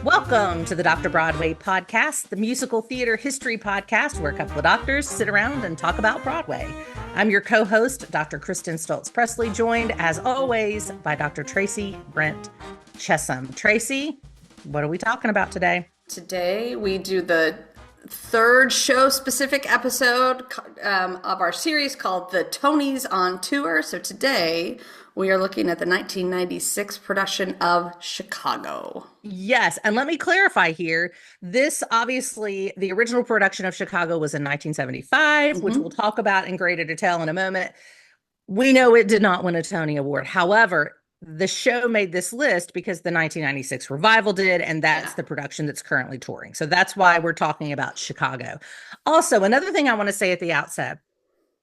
Welcome to the Dr. Broadway Podcast, the musical theater history podcast where a couple of doctors sit around and talk about Broadway. I'm your co-host, Dr. Kristin Stultz Pressley, joined as always by Dr. Tracey Brent-Chessum. Tracey, what are we talking about today? Today we do the third show-specific episode of our series called The Tonys on Tour. So today we are looking at the 1996 production of Chicago. Yes, and let me clarify here. This, obviously, the original production of Chicago was in 1975, which we'll talk about in greater detail in a moment. We know it did not win a Tony Award. However, the show made this list because the 1996 revival did, and that's the production that's currently touring. So that's why we're talking about Chicago. Also, another thing I want to say at the outset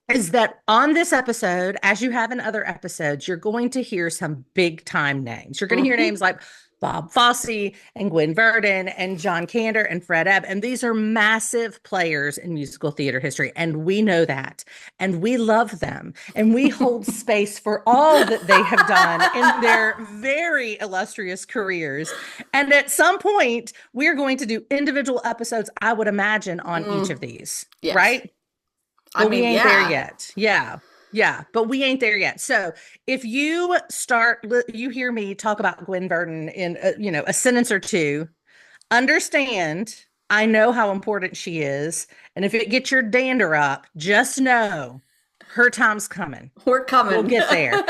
is that on this episode, as you have in other episodes, you're going to hear some big time names. You're going to hear names like Bob Fosse and Gwen Verdon and John Kander and Fred Ebb. And these are massive players in musical theater history. And we know that. And we love them. And we hold space for all that they have done in their very illustrious careers. And at some point, we're going to do individual episodes, I would imagine, on each of these. Yes. Right? But we ain't there yet. Yeah, but we ain't there yet. So if you hear me talk about Gwen Verdon in a sentence or two, understand I know how important she is. And if it gets your dander up, just know her time's coming. We're coming. We'll get there.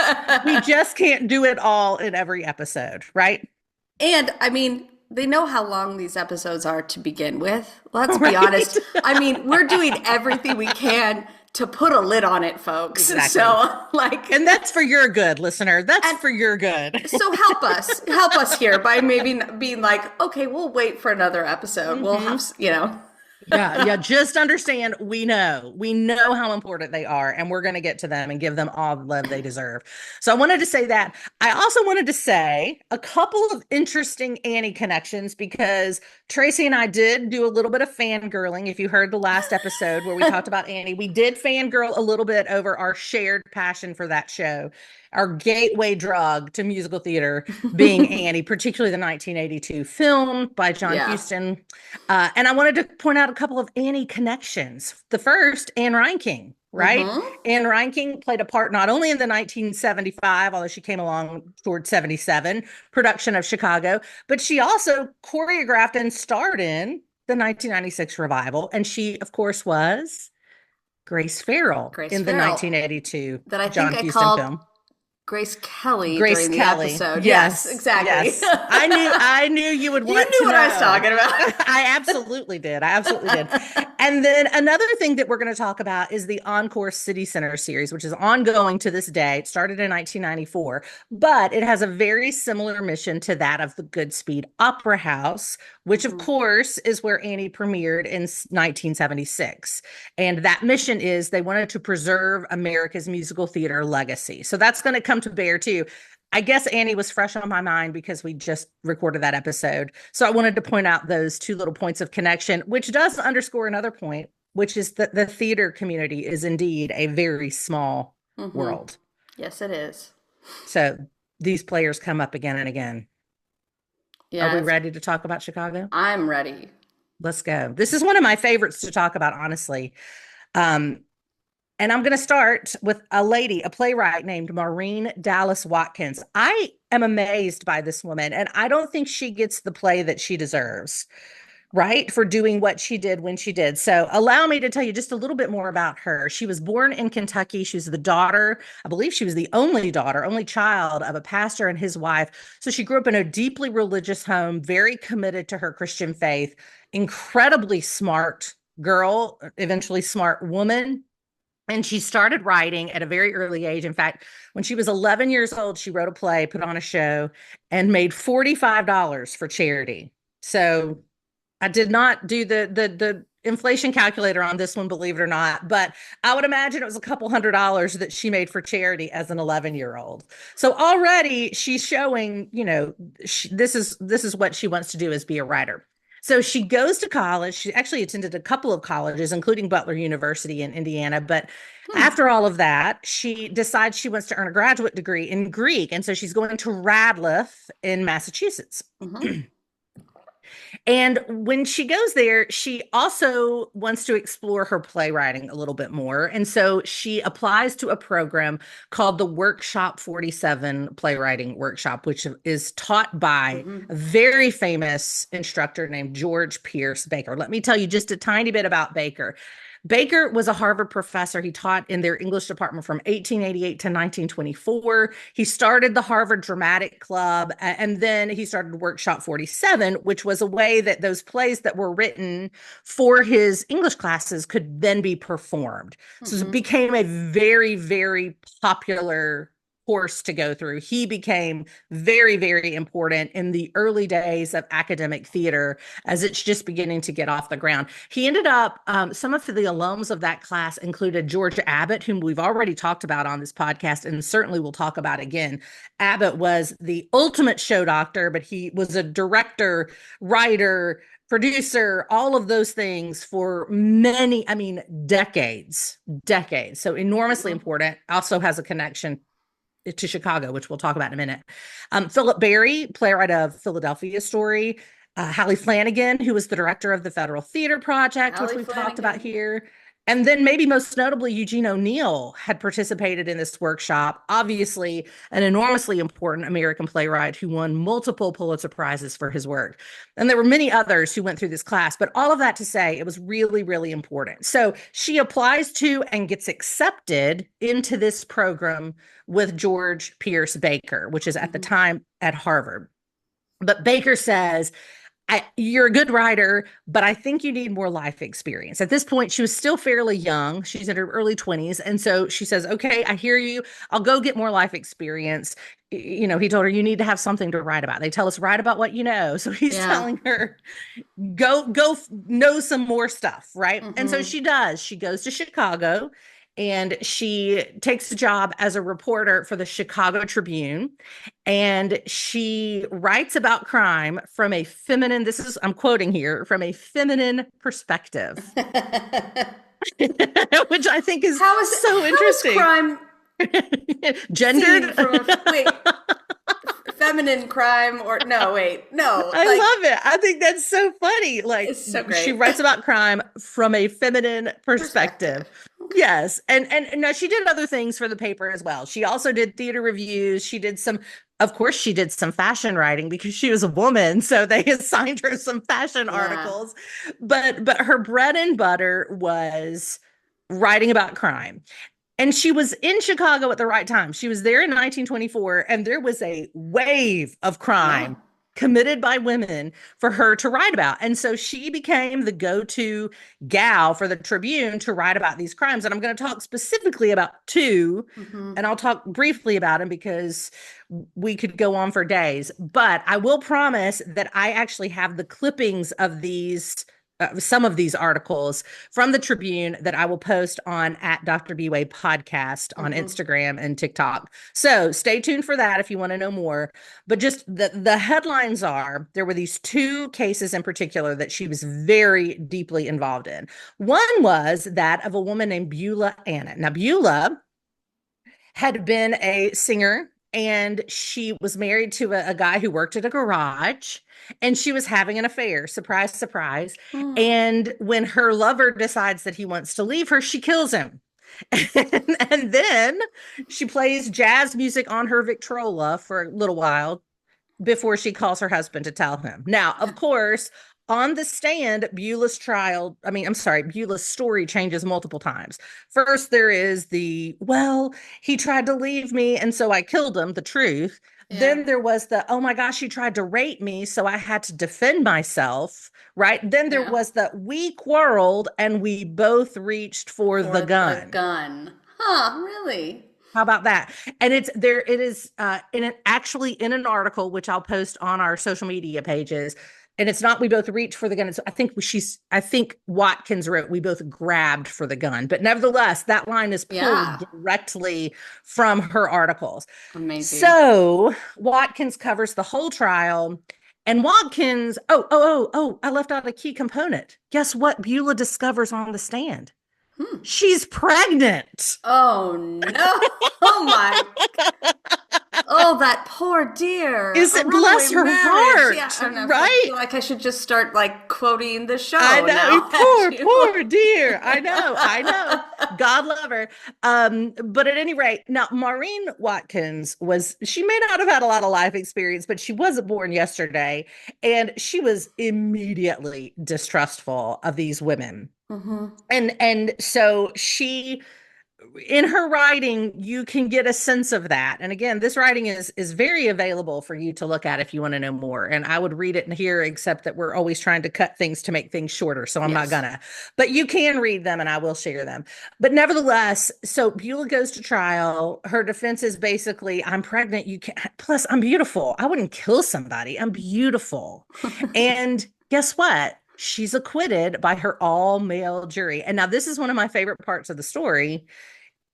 We just can't do it all in every episode, right? And I mean, they know how long these episodes are to begin with. Let's be honest. I mean, we're doing everything we can to put a lid on it, folks. Exactly. So, and that's for your good, listener. That's for your good. So help us here by maybe being like, okay, we'll wait for another episode. We'll have, Yeah. Just understand, we know how important they are, and we're going to get to them and give them all the love they deserve. So I wanted to say that. I also wanted to say a couple of interesting Annie connections, because Tracey and I did do a little bit of fangirling. If you heard the last episode where we talked about Annie, we did fangirl a little bit over our shared passion for that show. Our gateway drug to musical theater being Annie, particularly the 1982 film by John Huston. And I wanted to point out a couple of Annie connections. The first, Anne Reinking, right? Anne Reinking played a part not only in the 1975, although she came along towards 77, production of Chicago, but she also choreographed and starred in the 1996 revival. And she, of course, was Grace Farrell in the 1982 John Huston film. Grace Kelly during the episode. Yes, exactly. Yes. I knew you would want to know. You knew what I was talking about. I absolutely did. And then another thing that we're going to talk about is the Encore City Center series, which is ongoing to this day. It started in 1994, but it has a very similar mission to that of the Goodspeed Opera House, which of course is where Annie premiered in 1976. And that mission is they wanted to preserve America's musical theater legacy. So that's going to come to bear too. I guess Annie was fresh on my mind because we just recorded that episode. So I wanted to point out those two little points of connection, which does underscore another point, which is that the theater community is indeed a very small world. Yes, it is. So these players come up again and again. Yes. Are we ready to talk about Chicago? I'm ready. Let's go. This is one of my favorites to talk about, honestly. And I'm going to start with a playwright named Maureen Dallas Watkins. I am amazed by this woman, and I don't think she gets the play that she deserves, right, for doing what she did when she did. So allow me to tell you just a little bit more about her. She was born in Kentucky. She was the daughter, I believe she was the only child of a pastor and his wife. So she grew up in a deeply religious home, very committed to her Christian faith, incredibly smart girl, eventually smart woman. And she started writing at a very early age. In fact, when she was 11 years old, she wrote a play, put on a show, and made $45 for charity. So I did not do the inflation calculator on this one, believe it or not, but I would imagine it was a couple $100 that she made for charity as an 11-year-old. So already she's showing, this is what she wants to do, is be a writer. So she goes to college. She actually attended a couple of colleges, including Butler University in Indiana. But after all of that, she decides she wants to earn a graduate degree in Greek. And so she's going to Radcliffe in Massachusetts. And when she goes there, she also wants to explore her playwriting a little bit more. And so she applies to a program called the Workshop 47 Playwriting Workshop, which is taught by a very famous instructor named George Pierce Baker. Let me tell you just a tiny bit about Baker. Baker was a Harvard professor. He taught in their English department from 1888 to 1924. He started the Harvard Dramatic Club, and then he started Workshop 47, which was a way that those plays that were written for his English classes could then be performed. So it became a very, very popular course to go through. He became very, very important in the early days of academic theater as it's just beginning to get off the ground. He ended up, some of the alums of that class included George Abbott, whom we've already talked about on this podcast and certainly we'll talk about again. Abbott was the ultimate show doctor, but he was a director, writer, producer, all of those things for many, decades. So enormously important. Also has a connection to Chicago, which we'll talk about in a minute. Philip Barry, playwright of Philadelphia Story. Hallie Flanagan, who was the director of the Federal Theater Project, which we've talked about here. And then maybe most notably, Eugene O'Neill had participated in this workshop, obviously an enormously important American playwright who won multiple Pulitzer Prizes for his work. And there were many others who went through this class, but all of that to say it was really, really important. So she applies to and gets accepted into this program with George Pierce Baker, which is at the time at Harvard. But Baker says, you're a good writer, but I think you need more life experience. At this point, she was still fairly young. She's in her early 20s. And so she says, okay, I hear you. I'll go get more life experience. He told her, you need to have something to write about. They tell us, write about what you know. So he's telling her, go know some more stuff, right? And so she does. She goes to Chicago. And she takes a job as a reporter for the Chicago Tribune. And she writes about crime from a feminine, I'm quoting here, from a feminine perspective. Which I think is so interesting. How is crime gendered? Feminine crime I love it. I think that's so funny. It's so great. She writes about crime from a feminine perspective. Yes. And now she did other things for the paper as well. She also did theater reviews. She did some fashion writing because she was a woman. So they assigned her some fashion articles. But her bread and butter was writing about crime. And she was in Chicago at the right time. She was there in 1924, and there was a wave of crime committed by women for her to write about. And so she became the go-to gal for the Tribune to write about these crimes. And I'm going to talk specifically about two, and I'll talk briefly about them because we could go on for days. But I will promise that I actually have the clippings of these some of these articles from the Tribune that I will post on at Dr. Bway Podcast on Instagram and TikTok. So stay tuned for that if you want to know more. But just the headlines are, there were these two cases in particular that she was very deeply involved in. One was that of a woman named Beulah Anna. Now, Beulah had been a singer, and she was married to a guy who worked at a garage, and she was having an affair. Surprise, surprise. And when her lover decides that he wants to leave her, she kills him. And then she plays jazz music on her Victrola for a little while before she calls her husband to tell him. Now, of course, on the stand, Beulah's story changes multiple times. First, there is he tried to leave me, and so I killed him, the truth. Yeah. Then there was oh my gosh, he tried to rape me, so I had to defend myself, right? Then there was we quarreled, and we both reached for the gun. The gun. Huh, really? How about that? And it is in an article, which I'll post on our social media pages. And it's not we both reached for the gun. I think Watkins wrote we both grabbed for the gun. But nevertheless, that line is pulled directly from her articles. Amazing. So Watkins covers the whole trial. And Watkins, I left out a key component. Guess what Beulah discovers on the stand? She's pregnant. Oh, no. Oh, my. Oh, that poor dear. Is A it bless runaway her marriage. heart? Yeah, I don't know. Right? I feel like I should just start like quoting the show I know, now. poor dear. I know. God love her. But at any rate, now Maureen Watkins she may not have had a lot of life experience, but she wasn't born yesterday, and she was immediately distrustful of these women. Mm-hmm. And so she, in her writing, you can get a sense of that. And again, this writing is very available for you to look at if you want to know more. And I would read it in here, except that we're always trying to cut things to make things shorter. So I'm not gonna, but you can read them and I will share them. But nevertheless, so Beulah goes to trial. Her defense is basically, I'm pregnant. You can't, plus I'm beautiful. I wouldn't kill somebody. I'm beautiful. And guess what? She's acquitted by her all-male jury. And now this is one of my favorite parts of the story.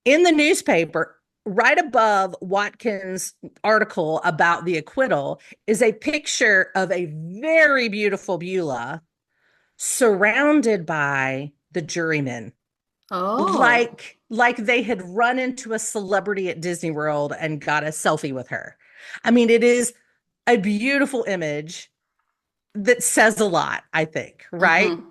In the newspaper, right above Watkins' article about the acquittal, is a picture of a very beautiful Beulah surrounded by the jurymen. Oh. Like they had run into a celebrity at Disney World and got a selfie with her. I mean, it is a beautiful image that says a lot, I think, right? Mm-hmm.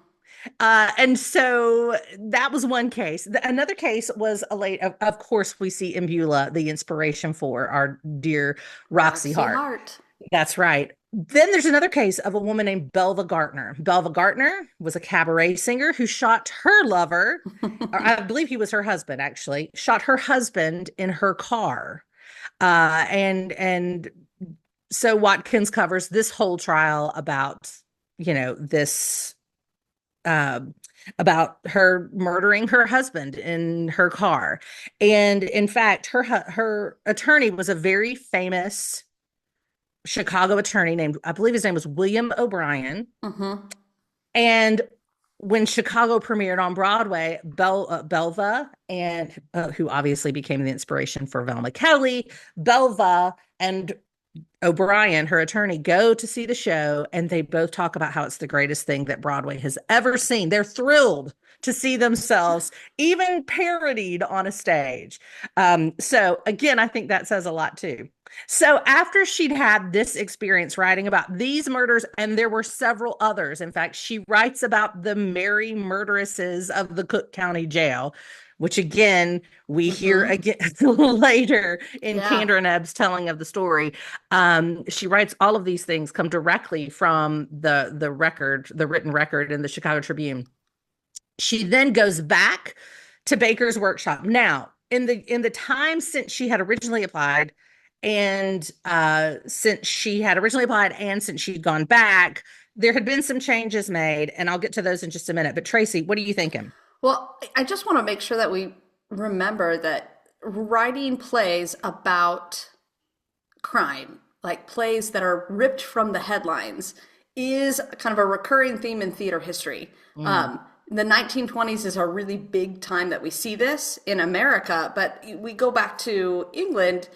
And so that was one case. Another case was of course, we see in Beulah the inspiration for our dear Roxy Hart. That's right. Then there's another case of a woman named Belva Gartner. Belva Gartner was a cabaret singer who shot her lover, or I believe he was her husband, actually, shot her husband in her car. And so Watkins covers this whole trial about, this, about her murdering her husband in her car. And in fact, her attorney was a very famous Chicago attorney named, I believe his name was William O'Brien. Mm-hmm. And when Chicago premiered on Broadway, Belva, and who obviously became the inspiration for Velma Kelly, Belva and O'Brien, her attorney, go to see the show, and they both talk about how it's the greatest thing that Broadway has ever seen. They're thrilled to see themselves even parodied on a stage. So again, I think that says a lot too. So after she'd had this experience writing about these murders, and there were several others, in fact, she writes about the merry murderesses of the Cook County Jail, which again, we hear again later in Kendra Nebb's telling of the story. She writes all of these things come directly from the written record in the Chicago Tribune. She then goes back to Baker's workshop. Now, in the time since she had originally applied, and since she'd gone back, there had been some changes made, and I'll get to those in just a minute. But Tracey, what are you thinking? Well, I just want to make sure that we remember that writing plays about crime, like plays that are ripped from the headlines, is kind of a recurring theme in theater history. The 1920s is a really big time that we see this in America, but we go back to England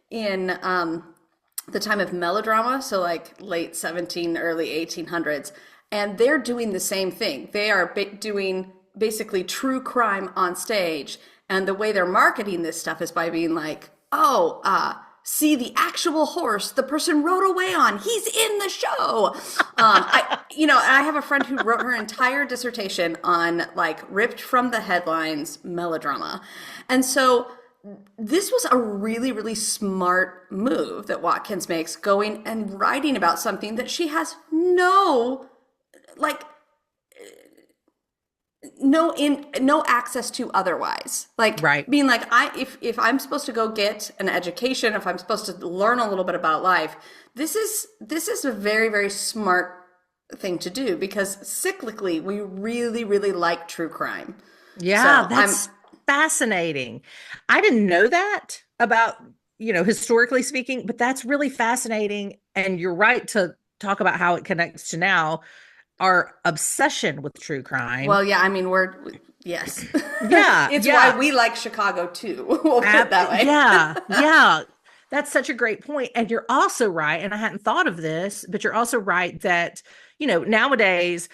in the time of melodrama, so like late 1700s, early 1800s, and they're doing the same thing. They are doing basically true crime on stage, and the way they're marketing this stuff is by being like, see the actual horse the person rode away on, he's in the show. I have a friend who wrote her entire dissertation on like ripped from the headlines melodrama. And so this was a really, really smart move that Watkins makes, going and writing about something that she has no access to otherwise. Like, right. Being like, if I'm supposed to go get an education, if I'm supposed to learn a little bit about life, this is a very, very smart thing to do, because cyclically we really, really like true crime. Yeah, so that's fascinating. I didn't know that about, historically speaking, but that's really fascinating. And you're right to talk about how it connects to now our obsession with true crime. Well, yeah, I mean, yes. Yeah. It's why we like Chicago too. We'll put it that way. Yeah. That's such a great point. And you're also right, and I hadn't thought of this, but you're also right that, nowadays,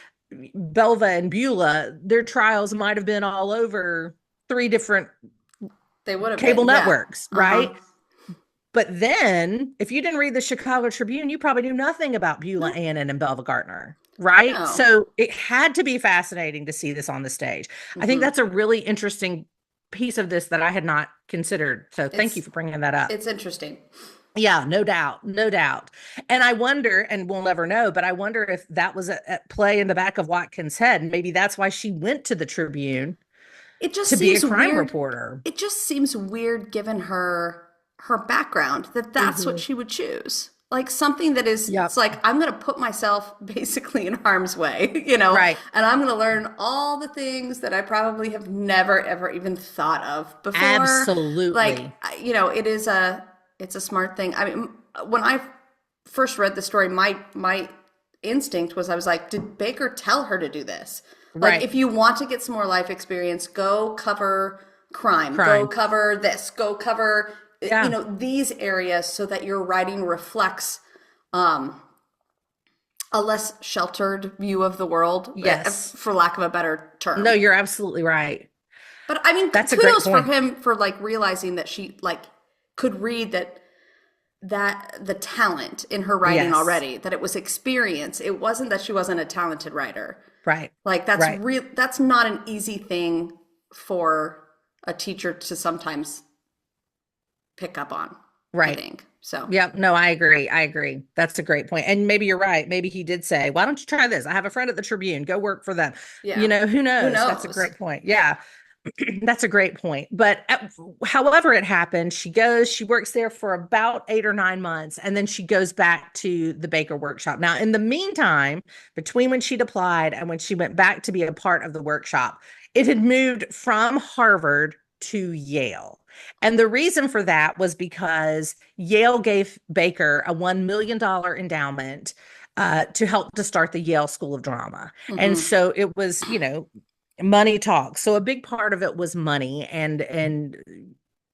Belva and Beulah, their trials might have been all over 3 different cable networks, right? But then, if you didn't read the Chicago Tribune, you probably knew nothing about Beulah Annan and Belva Gardner, right? No. So it had to be fascinating to see this on the stage. I think that's a really interesting piece of this that I had not considered. So thank you for bringing that up. It's interesting. Yeah, no doubt, no doubt. And I wonder, and we'll never know, but I wonder if that was at play in the back of Watkins' head. And maybe that's why she went to the Tribune It just to be a seems crime weird. reporter. It just seems weird given her background that that's what she would choose. Like something that is, it's like, I'm going to put myself basically in harm's way, you know, Right. and I'm going to learn all the things that I probably have never, ever even thought of before. Absolutely. Like, you know, it's a smart thing. I mean, when I first read the story, my instinct was, I was like, did Baker tell her to do this? Like, Right. if you want to get some more life experience, go cover crime. Go cover this, go cover, you know, these areas so that your writing reflects a less sheltered view of the world. Yes. For lack of a better term. No, you're absolutely right. But I mean, That's a great kudos for point. him for like realizing that she like could read that the talent in her writing already, that it was experience. It wasn't that she wasn't a talented writer. Right. Like that's real. That's not an easy thing for a teacher to sometimes pick up on. Right. I think so. Yeah, no, I agree. I agree. That's a great point. And maybe you're right. Maybe he did say, why don't you try this? I have a friend at the Tribune. Go work for them. Yeah. You know, who knows? Who knows? That's a great point. Yeah. That's a great point. But however it happened, she works there for about 8 or 9 months, and then she goes back to the Baker workshop. Now, in the meantime, between when she'd applied and when she went back to be a part of the workshop, it had moved from Harvard to Yale. And the reason for that was because Yale gave Baker a $1 million endowment to help to start the Yale School of Drama. And so it was, you know, money talks. So a big part of it was money, and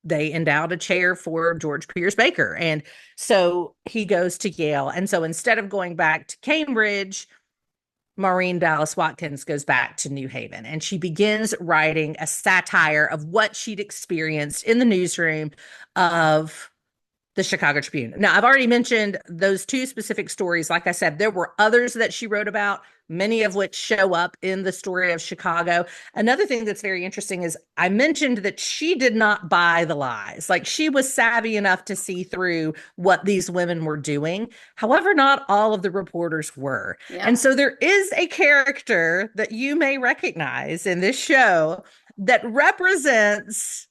they endowed a chair for George Pierce Baker. And so he goes to Yale. And so instead of going back to Cambridge, Maureen Dallas Watkins goes back to New Haven, and she begins writing a satire of what she'd experienced in the newsroom of the Chicago Tribune. Now, I've already mentioned those 2 specific stories. Like I said, there were others that she wrote about, many of which show up in the story of Chicago. Another thing that's very interesting is I mentioned that she did not buy the lies. Like, she was savvy enough to see through what these women were doing. However, not all of the reporters were. Yeah. And so there is a character that you may recognize in this show that represents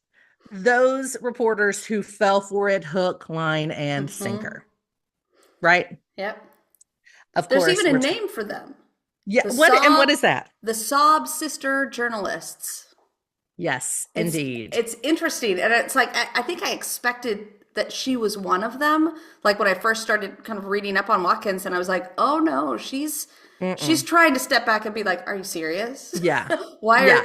those reporters who fell for it hook, line, and sinker. Right? Yep. Of course. There's even a name for them. Yeah. What is that? The Sob Sister Journalists. Yes, indeed. It's interesting. And it's like, I think I expected that she was one of them. Like when I first started kind of reading up on Watkins, and I was like, oh no, she's trying to step back and be like, are you serious? Yeah.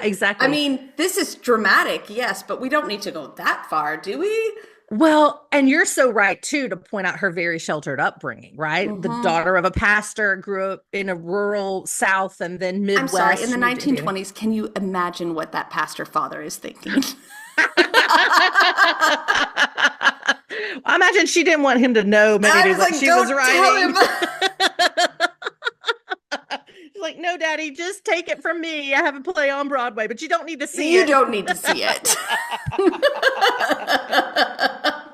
Exactly. I mean, this is dramatic, yes, but we don't need to go that far, do we? Well, and you're so right, too, to point out her very sheltered upbringing, right? The daughter of a pastor, grew up in a rural South and then Midwest. I'm sorry, in the 1920s, can you imagine what that pastor father is thinking? I imagine she didn't want him to know maybe what she was writing. Like, no, Daddy, just take it from me. I have a play on Broadway, but you don't need to see it. You don't need to see it.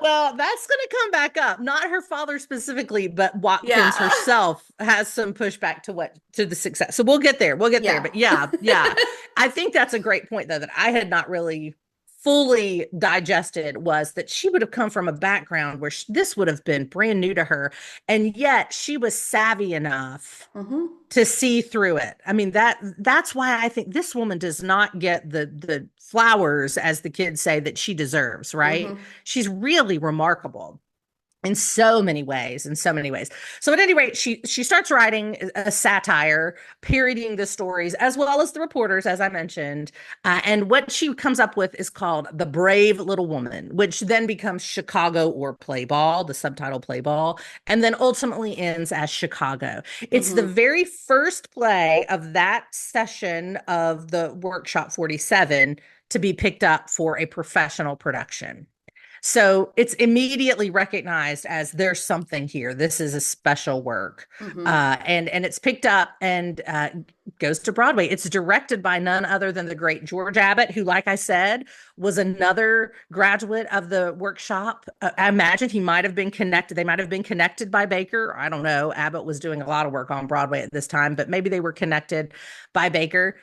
Well, that's going to come back up. Not her father specifically, but Watkins herself has some pushback to the success. So we'll get there. We'll get there. But yeah. I think that's a great point, though, that I had not really fully digested, was that she would have come from a background where this would have been brand new to her. And yet she was savvy enough to see through it. I mean, that's why I think this woman does not get the flowers, as the kids say, that she deserves, right? She's really remarkable in so many ways. So at any rate, she starts writing a satire, parodying the stories as well as the reporters, as I mentioned. And what she comes up with is called The Brave Little Woman, which then becomes Chicago or Play Ball, the subtitle Play Ball, and then ultimately ends as Chicago. It's the very first play of that session of the Workshop 47 to be picked up for a professional production. So it's immediately recognized as there's something here. This is a special work. And it's picked up and goes to Broadway. It's directed by none other than the great George Abbott, who, like I said, was another graduate of the workshop. I imagine he might have been connected. They might have been connected by Baker. I don't know. Abbott was doing a lot of work on Broadway at this time, but maybe they were connected by Baker.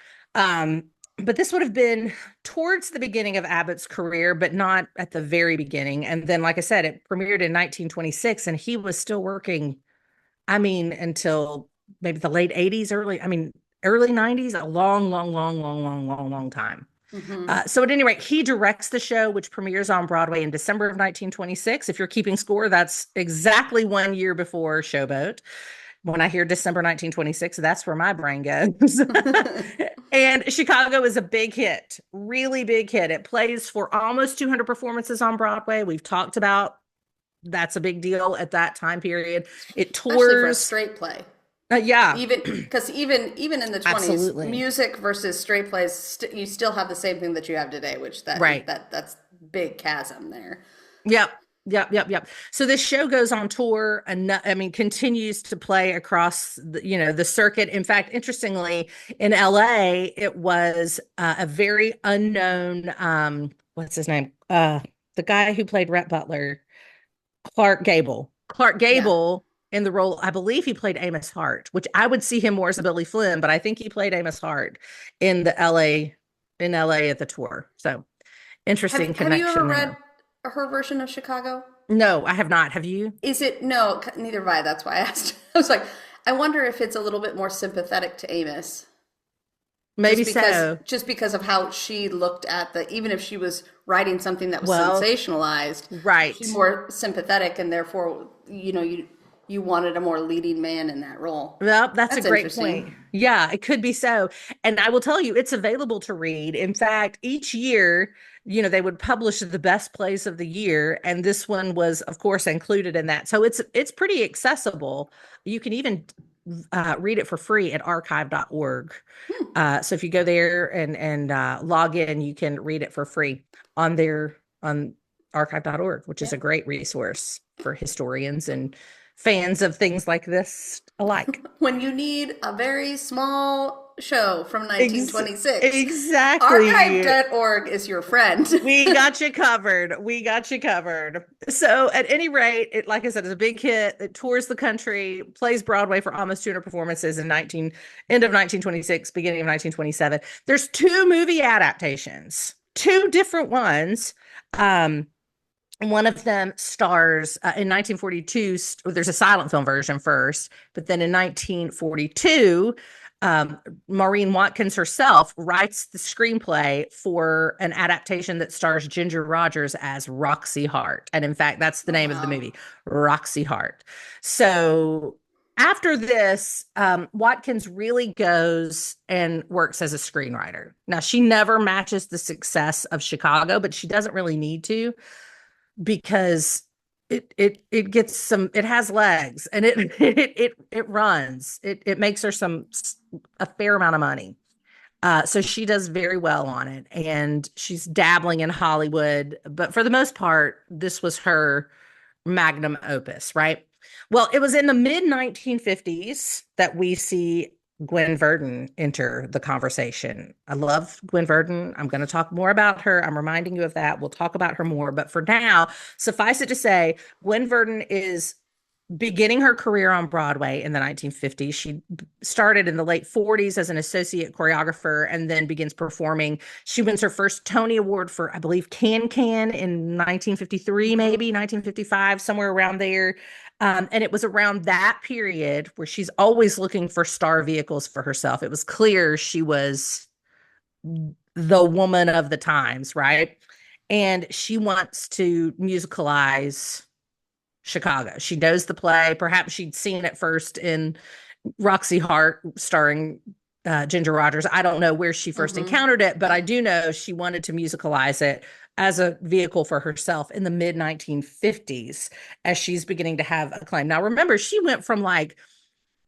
But this would have been towards the beginning of Abbott's career, but not at the very beginning. And then, like I said, it premiered in 1926, and he was still working, until maybe the late 80s, early 90s, a long time. So at any rate, he directs the show, which premieres on Broadway in December of 1926. If you're keeping score, that's exactly 1 year before Showboat. When I hear December 1926, that's where my brain goes. And Chicago is a big hit, really big hit. It plays for almost 200 performances on Broadway. We've talked about that's a big deal at that time period. It tours. Especially for a straight play. Yeah. Even because even in the 20s, Absolutely. Music versus straight plays, you still have the same thing that you have today, which that's big chasm there. Yep. So this show goes on tour and continues to play across the circuit. In fact, interestingly, in LA, it was a very unknown, what's his name? The guy who played Rhett Butler, Clark Gable. In the role, I believe he played Amos Hart, which I would see him more as a Billy Flynn, but I think he played Amos Hart in LA at the tour. So interesting connection. Have you ever read her version of Chicago? No, I have not. Have you? No, neither have I. That's why I asked. I was like, I wonder if it's a little bit more sympathetic to Amos. Maybe just because of how she looked at even if she was writing something that was sensationalized, right? She's more sympathetic, and therefore, you wanted a more leading man in that role. Well, that's a great point. Yeah, it could be so. And I will tell you, it's available to read. In fact, each year, they would publish the best plays of the year. And this one was, of course, included in that. So it's pretty accessible. You can even read it for free at archive.org. So if you go there and log in, you can read it for free on archive.org, which is a great resource for historians and fans of things like this alike. When you need a very small show from 1926. Exactly. Archive.org is your friend. We got you covered. So at any rate, like I said, it's a big hit. It tours the country, plays Broadway for almost 200 performances end of 1926, beginning of 1927. There's 2 movie adaptations, 2 different ones. One of them stars in 1942. There's a silent film version first, but then in 1942, Maureen Watkins herself writes the screenplay for an adaptation that stars Ginger Rogers as Roxy Hart. And in fact, that's the name of the movie, Roxy Hart. So after this, Watkins really goes and works as a screenwriter. Now, she never matches the success of Chicago, but she doesn't really need to, because it gets it has legs, and it runs. It makes her a fair amount of money. So she does very well on it, and she's dabbling in Hollywood, but for the most part, this was her magnum opus, right? Well, it was in the mid 1950s that we see Gwen Verdon enter the conversation. I love Gwen Verdon. I'm going to talk more about her. I'm reminding you of that. We'll talk about her more. But for now, suffice it to say, Gwen Verdon is beginning her career on Broadway in the 1950s. She started in the late 40s as an associate choreographer and then begins performing. She wins her first Tony Award for, I believe, Can Can in 1953, maybe 1955, somewhere around there. And it was around that period where she's always looking for star vehicles for herself. It was clear she was the woman of the times, right? And she wants to musicalize Chicago. She knows the play. Perhaps she'd seen it first in Roxy Hart starring Ginger Rogers. I don't know where she first encountered it, but I do know she wanted to musicalize it as a vehicle for herself in the mid 1950s as she's beginning to have acclaim. Now, remember, she went from like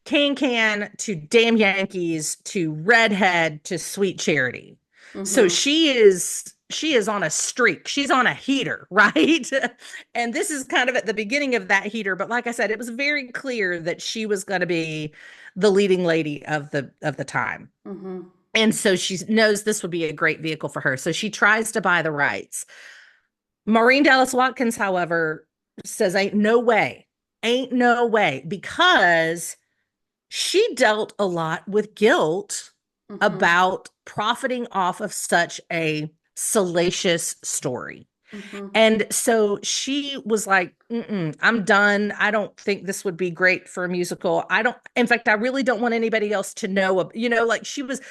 Can Can to Damn Yankees to Redhead to Sweet Charity. So she is she is on a streak. She's on a heater, right? And this is kind of at the beginning of that heater. But like I said, it was very clear that she was going to be the leading lady of the time. Mm-hmm. And so she knows this would be a great vehicle for her. So she tries to buy the rights. Maureen Dallas Watkins, however, says, ain't no way, because she dealt a lot with guilt about profiting off of such a salacious story. And so she was like, I'm done. I don't think this would be great for a musical. In fact, I really don't want anybody else to know, like she was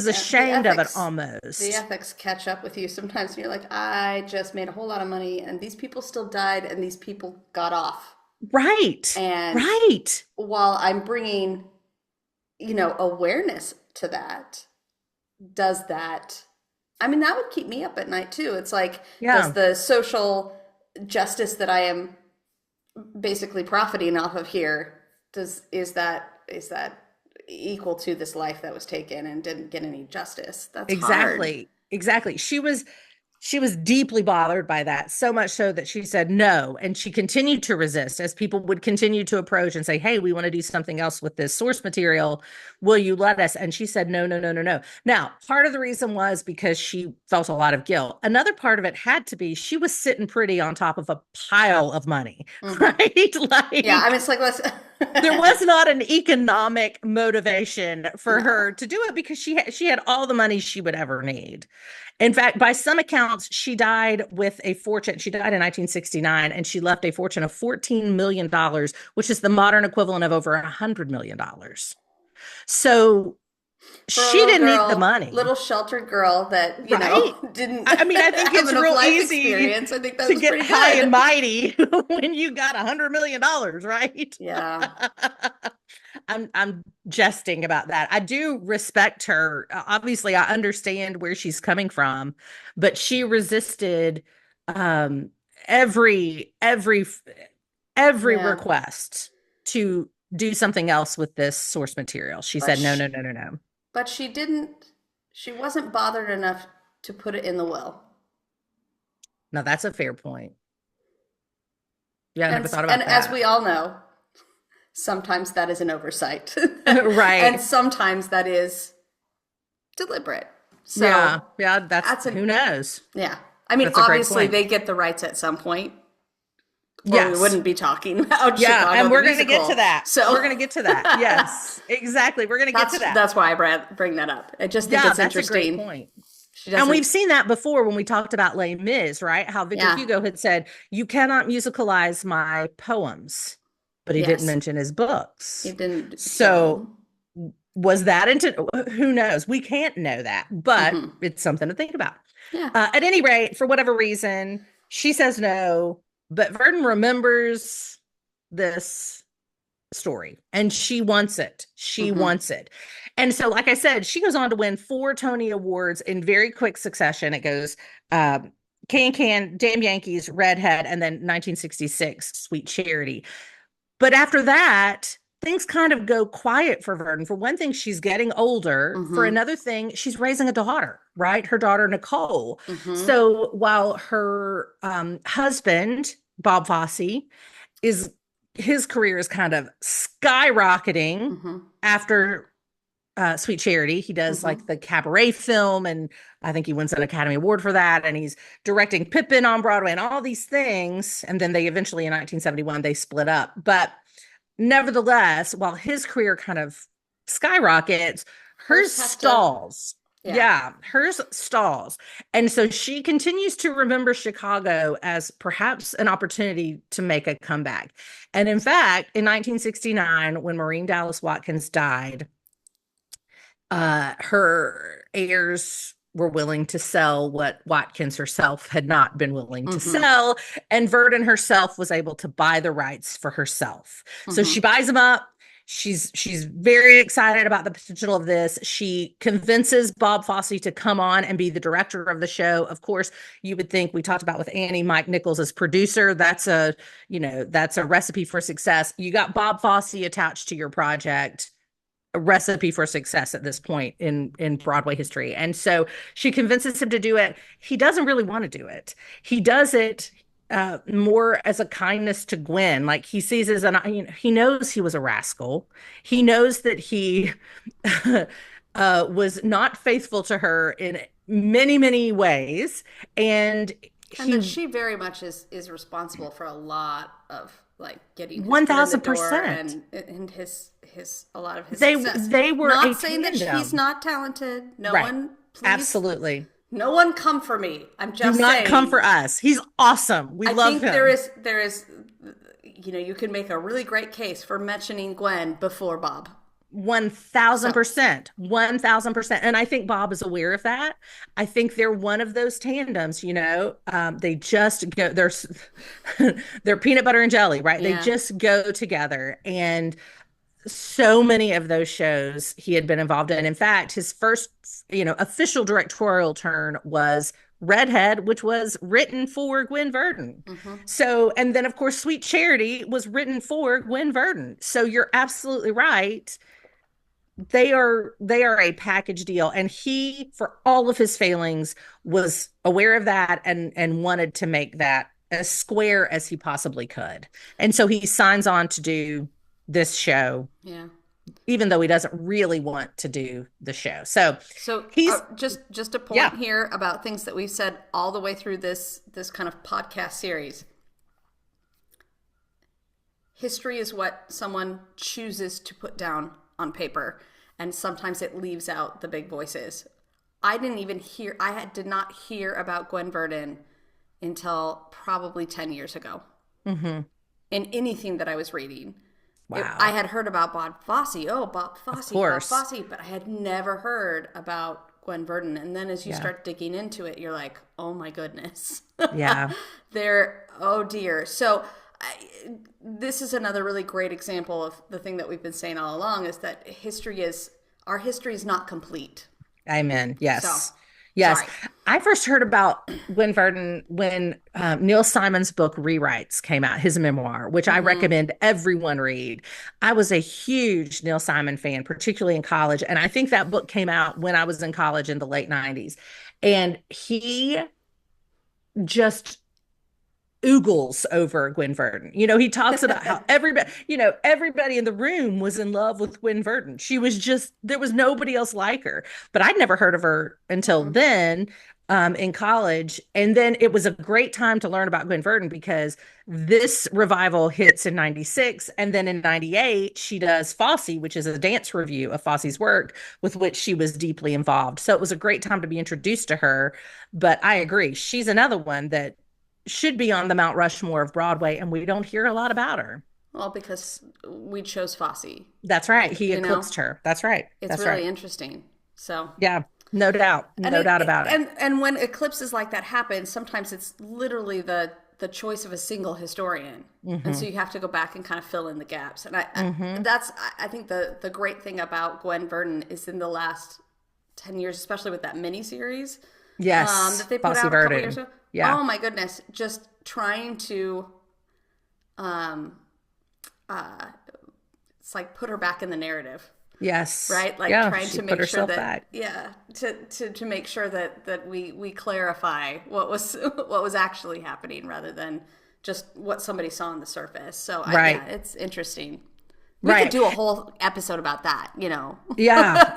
ashamed of it almost. The ethics catch up with you sometimes. And you're like, I just made a whole lot of money and these people still died and these people got off. Right. And while I'm bringing, awareness to that, that would keep me up at night too. It's like, does the social justice that I am basically profiting off of here, is that equal to this life that was taken and didn't get any justice? That's exactly. She was deeply bothered by that, so much so that she said no. And she continued to resist as people would continue to approach and say, hey, we want to do something else with this source material. Will you let us? And she said, no. Now, part of the reason was because she felt a lot of guilt. Another part of it had to be she was sitting pretty on top of a pile of money, right? It's like, there was not an economic motivation for her to do it because she had all the money she would ever need. In fact, by some accounts, she died with a fortune. She died in 1969, and she left a fortune of $14 million, which is the modern equivalent of over $100 million. So she didn't need the money. Little sheltered girl that, didn't. I think it's real easy I think that to get high and mighty when you got $100 million, right? Yeah. I'm jesting about that. I do respect her. Obviously, I understand where she's coming from, but she resisted every request to do something else with this source material. She said, no. But she wasn't bothered enough to put it in the will. Now, that's a fair point. Yeah, I never thought about that. And as we all know, sometimes that is an oversight. Right. And sometimes that is deliberate. So yeah, that's who knows? Yeah. I mean, obviously they get the rights at some point. Or we wouldn't be talking about Chicago, and we're going to get to that. So we're going to get to that. Yes, exactly. We're going to get to that. That's why I bring that up. I just think it's interesting. A great point. And we've seen that before when we talked about Les Mis, right? How Victor Hugo had said, you cannot musicalize my poems, but he didn't mention his books. He didn't. So was that who knows? We can't know that, but it's something to think about. Yeah. At any rate, for whatever reason, she says no, but Verdon remembers this story and she wants it. She wants it. And so, like I said, she goes on to win 4 Tony Awards in very quick succession. It goes Can, Damn Yankees, Redhead, and then 1966, Sweet Charity. But after that, things kind of go quiet for Verdon. For one thing, she's getting older. For another thing, she's raising a daughter, right? Her daughter, Nicole. So while her husband, Bob Fosse, his career is kind of skyrocketing after Sweet Charity. He does like the cabaret film, and I think he wins an Academy Award for that. And he's directing Pippin on Broadway and all these things. And then they eventually, in 1971, they split up. But nevertheless, while his career kind of skyrockets, hers stalls. Hers stalls. And so she continues to remember Chicago as perhaps an opportunity to make a comeback. And in fact, in 1969, when Maureen Dallas Watkins died, her heirs were willing to sell what Watkins herself had not been willing to sell. And Verdon herself was able to buy the rights for herself. So she buys them up. She's very excited about the potential of this. She convinces Bob Fosse to come on and be the director of the show. Of course, you would think, we talked about with Annie, Mike Nichols as producer. That's a recipe for success. You got Bob Fosse attached to your project. a recipe for success at this point in Broadway history. And so she convinces him to do it. He doesn't really want to do it. He does it more as a kindness to Gwen. Like he sees as an, he knows he was a rascal. He knows that he was not faithful to her in many, many ways. And that she very much is responsible for a lot of like getting his 1000%. and his a lot of his they success. they were Not a saying that tandem. he's not talented. No Right. one, please, Absolutely. no one come for me. I'm Do just not saying. come for us. He's awesome. We I love think him. there is, you can make a really great case for mentioning Gwen before Bob. 1000%. 1000%. And I think Bob is aware of that. I think they're one of those tandems, they just go, they're peanut butter and jelly, right? Yeah. They just go together. And so many of those shows he had been involved in. In fact, his first, official directorial turn was Redhead, which was written for Gwen Verdon. Mm-hmm. So, and then of course, Sweet Charity was written for Gwen Verdon. So you're absolutely right. They are a package deal, and he, for all of his failings, was aware of that and wanted to make that as square as he possibly could. And so he signs on to do this show. Yeah. Even though he doesn't really want to do the show. So he's just a point here about things that we've said all the way through this kind of podcast series. History is what someone chooses to put down on paper, and sometimes it leaves out the big voices. I did not hear about Gwen Verdon until probably 10 years ago. Mm-hmm. In anything that I was reading. Wow. I had heard about Bob Fosse. Oh, Bob Fosse, of course. Bob Fosse, but I had never heard about Gwen Verdon. And then as you start digging into it, you're like, oh my goodness. Yeah. Oh dear. So this is another really great example of the thing that we've been saying all along, is that our history is not complete. Amen. Yes. So, yes. sorry. I first heard about Gwen Verdon when Neil Simon's book Rewrites came out, his memoir, which I recommend everyone read. I was a huge Neil Simon fan, particularly in college. And I think that book came out when I was in college in the late 90s. And he just oogles over Gwen Verdon. He talks about how everybody in the room was in love with Gwen Verdon. There was nobody else like her. But I'd never heard of her until then in college. And then it was a great time to learn about Gwen Verdon because this revival hits in 96. And then in 98, she does Fosse, which is a dance review of Fosse's work with which she was deeply involved. So it was a great time to be introduced to her. But I agree. She's another one that should be on the Mount Rushmore of Broadway, and we don't hear a lot about her. Well, because we chose Fosse. That's right. He eclipsed her. That's right. It's really interesting. So yeah, no doubt. No doubt about it. And when eclipses like that happen, sometimes it's literally the choice of a single historian. Mm-hmm. And so you have to go back and kind of fill in the gaps. And I think the great thing about Gwen Verdon is in the last 10 years, especially with that miniseries. Yes. That they put Fosse out a couple years ago. Yeah. Oh my goodness. Just trying to, it's like put her back in the narrative. Yes. Right. Like trying to make sure that, back. to make sure that we clarify what was actually happening rather than just what somebody saw on the surface. So it's interesting. We could do a whole episode about that, Yeah.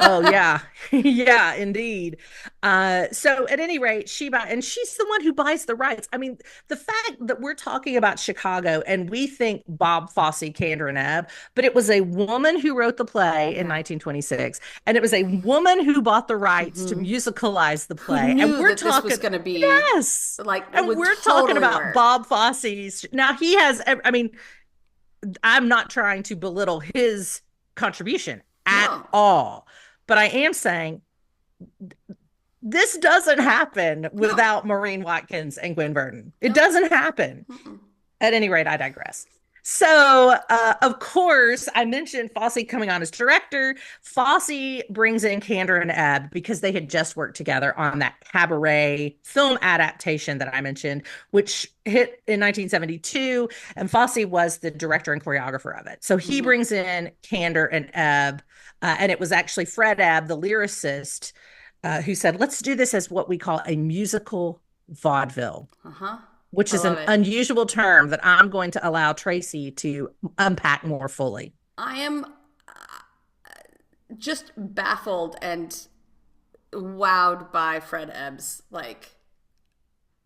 Oh, yeah. Yeah, indeed. So at any rate, she's the one who buys the rights. I mean, the fact that we're talking about Chicago and we think Bob Fosse, Kander and Ebb, but it was a woman who wrote the play in 1926, and it was a woman who bought the rights to musicalize the play. Who knew and we're that talking, this was going to be yes, like, and we're talking about Bob Fosse's. Now he has, I mean, I'm not trying to belittle his contribution at all, but I am saying this doesn't happen without Maureen Watkins and Gwen Verdon. It doesn't happen. At any rate, I digress. So, of course, I mentioned Fosse coming on as director. Fosse brings in Candor and Ebb because they had just worked together on that cabaret film adaptation that I mentioned, which hit in 1972. And Fosse was the director and choreographer of it. So he Mm-hmm. brings in Candor and Ebb. And it was actually Fred Ebb, the lyricist, who said, let's do this as what we call a musical vaudeville, Uh-huh. which I is love an it. unusual term that I'm going to allow Tracey to unpack more fully. I am just baffled and wowed by Fred Ebb's like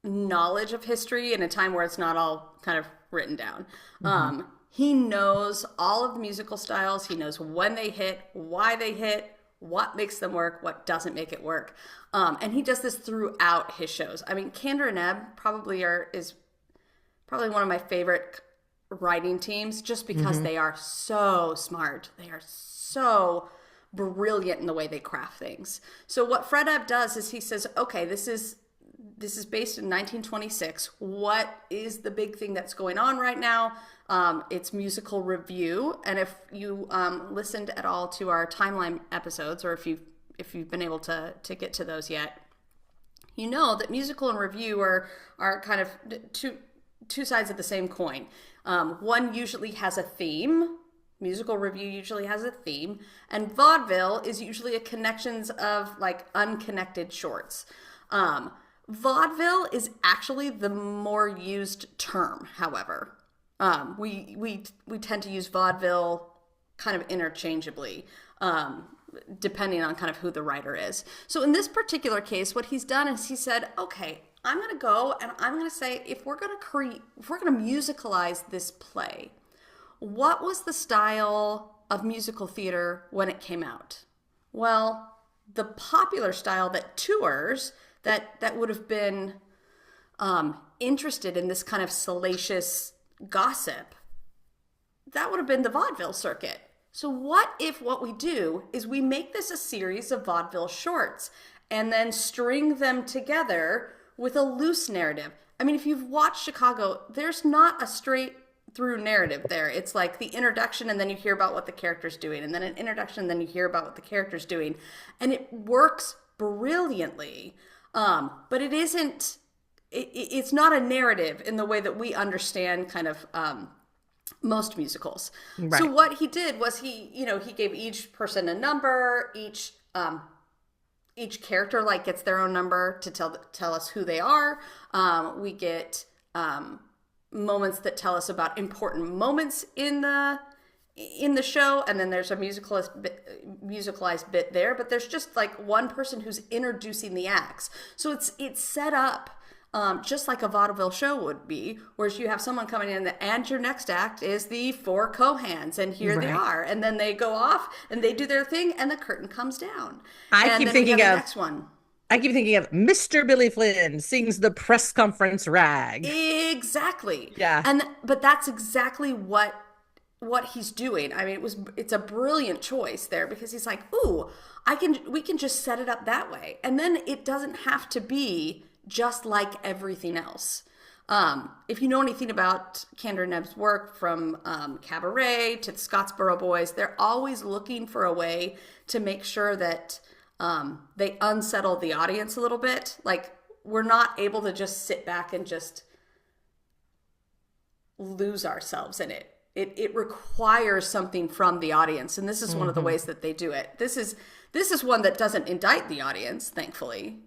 knowledge of history in a time where it's not all kind of written down. Mm-hmm. He knows all of the musical styles. He knows when they hit, why they hit, what makes them work, what doesn't make it work. And he does this throughout his shows. I mean, Candor and Ebb is probably one of my favorite writing teams just because Mm-hmm. they are so smart. They are so brilliant in the way they craft things. So what Fred Ebb does is he says, okay, this is based in 1926. What is the big thing that's going on right now? It's musical review. And if you listened at all to our timeline episodes, or if you've been able to get to those yet, you know that musical and review are kind of two sides of the same coin. One usually has a theme. Musical review usually has a theme, and vaudeville is usually a connections of like unconnected shorts. Vaudeville is actually the more used term, however. We tend to use vaudeville kind of interchangeably, depending on kind of who the writer is. So in this particular case, what he's done is he said, okay, I'm going to go and I'm going to say, if we're going to musicalize this play, what was the style of musical theater when it came out? Well, the popular style that tours that would have been interested in this kind of salacious gossip, that would have been the vaudeville circuit. So what if what we do is we make this a series of vaudeville shorts and then string them together with a loose narrative? I mean, if you've watched Chicago, there's not a straight through narrative there. It's like the introduction and then you hear about what the character's doing, and then an introduction and then you hear about what the character's doing, and it works brilliantly. But it isn't, it's not a narrative in the way that we understand kind of most musicals. Right. So what he did was he gave each person a number, each character like gets their own number to tell us who they are. We get moments that tell us about important moments in the show, and then there's a musicalized bit there, but there's just like one person who's introducing the acts. So it's set up just like a vaudeville show would be, whereas you have someone coming in and your next act is the four Cohans, and here they are, and then they go off and they do their thing and the curtain comes down. I keep thinking of the next one. I keep thinking of Mr. Billy Flynn sings the press conference rag. Exactly. Yeah. But that's exactly what he's doing. I mean, it's a brilliant choice there, because he's like, ooh, we can just set it up that way. And then it doesn't have to be just like everything else. If you know anything about Candor and Ebb's work, from Cabaret to the Scottsboro Boys, they're always looking for a way to make sure that they unsettle the audience a little bit. Like, we're not able to just sit back and just lose ourselves in it. It requires something from the audience, and this is one of the ways that they do it. This is one that doesn't indict the audience, thankfully.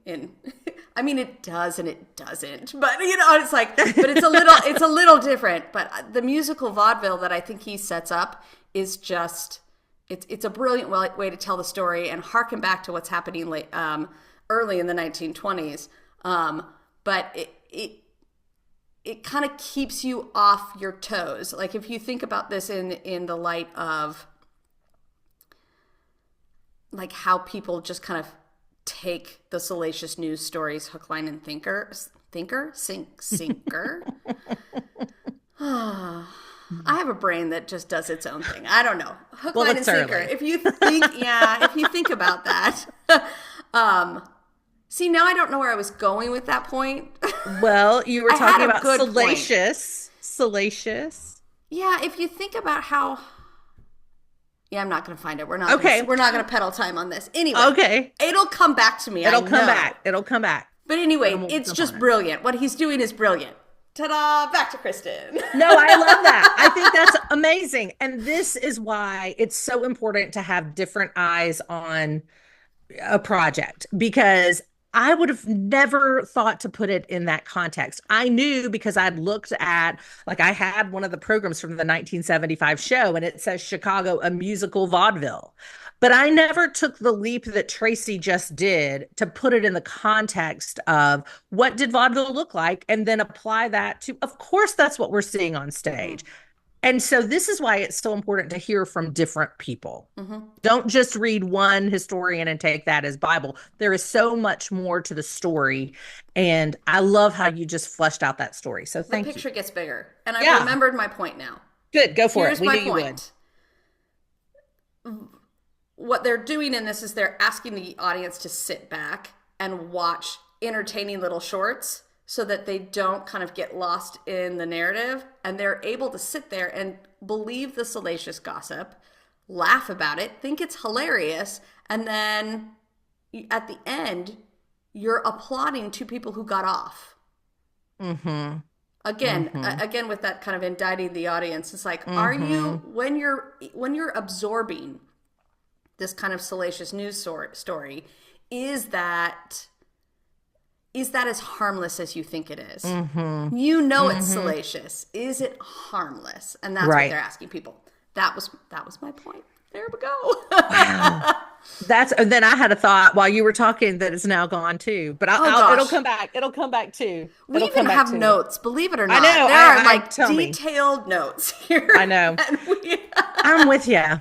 I mean, it does and it doesn't, but it's like, but it's a little different. But the musical vaudeville that I think he sets up is just, it's a brilliant way to tell the story and harken back to what's happening early in the 1920s. But it kind of keeps you off your toes. Like, if you think about this in the light of like how people just kind of take the salacious news stories hook, line, and sinker. I have a brain that just does its own thing. I don't know. Hook, line, and sinker. Early. If you think about that. See, now I don't know where I was going with that point. Well, you were talking about good salacious. Yeah, if you think about how, yeah, I'm not going to find it. We're not Okay. we're not going to pedal time on this. Anyway, Okay. it'll come back to me. It'll come back. It'll come back. But anyway, it's just brilliant. What he's doing is brilliant. Ta-da! Back to Kristin. No, I love that. I think that's amazing. And this is why it's so important to have different eyes on a project, because I would have never thought to put it in that context. I knew because I'd looked at, like, I had one of the programs from the 1975 show and it says Chicago, a musical vaudeville. But I never took the leap that Tracey just did to put it in the context of what did vaudeville look like and then apply that to, of course, that's what we're seeing on stage. And so this is why it's so important to hear from different people. Don't just read one historian and take that as Bible. There is so much more to the story. And I love how you just fleshed out that story. So thank you. The picture gets bigger. And I remembered my point now. Good. Go for Here's it. We my knew point. You would. What they're doing in this is they're asking the audience to sit back and watch entertaining little shorts so that they don't kind of get lost in the narrative, and they're able to sit there and believe the salacious gossip, laugh about it, think it's hilarious, and then at the end, you're applauding two people who got off. Again, with that kind of indicting the audience, it's like, are you, when you're absorbing this kind of salacious news story, is that as harmless as you think it is? You know it's salacious. Is it harmless? And that's what they're asking people. That was my point. There we go. Wow. Then I had a thought while you were talking that it's now gone too. But it'll come back. It'll come back too. We even have notes, believe it or not. I know. There are detailed notes here. I know. I'm with you.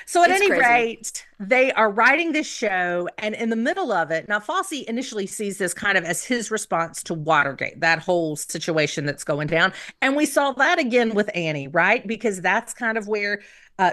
So at any rate, they are writing this show, and in the middle of it, now Fosse initially sees this kind of as his response to Watergate, that whole situation that's going down. And we saw that again with Annie, right? Because that's kind of where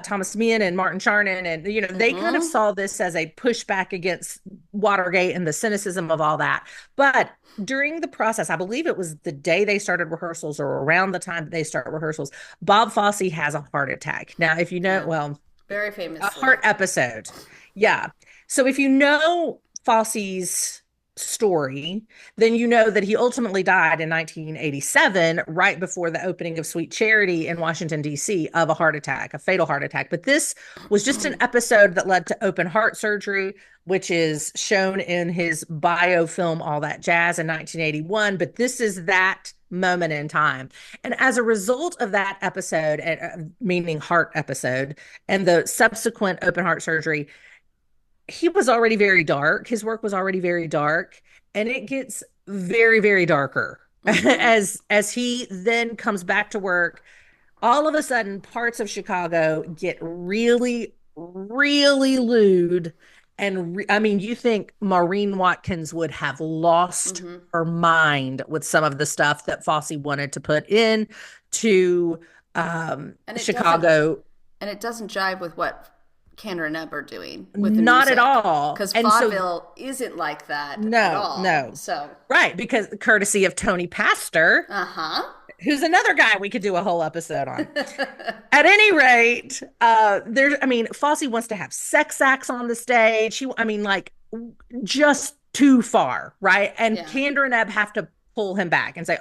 Thomas Meehan and Martin Charnin and, they kind of saw this as a pushback against Watergate and the cynicism of all that. But during the process, I believe it was the day they started rehearsals or around the time that they start rehearsals, Bob Fosse has a heart attack. Now, if you know, very famous. A heart episode. Yeah. So if you know Fosse's story, then you know that he ultimately died in 1987, right before the opening of Sweet Charity in Washington, D.C., of a heart attack, a fatal heart attack. But this was just an episode that led to open heart surgery, which is shown in his biofilm, All That Jazz, in 1981. But this is that moment in time. And as a result of that episode, meaning heart episode, and the subsequent open heart surgery, he was already very dark. His work was already very dark, and it gets very, very darker as he then comes back to work. All of a sudden, parts of Chicago get really, really lewd. And you think Maureen Watkins would have lost her mind with some of the stuff that Fosse wanted to put in to Chicago. And it doesn't jive with what Kander and Ebb are doing with the Not music. at all. Because vaudeville isn't like that at all. No. So right, because courtesy of Tony Pastor. Who's another guy we could do a whole episode on. At any rate, Fosse wants to have sex acts on the stage. Just too far, right? And Kander and Ebb have to pull him back and say,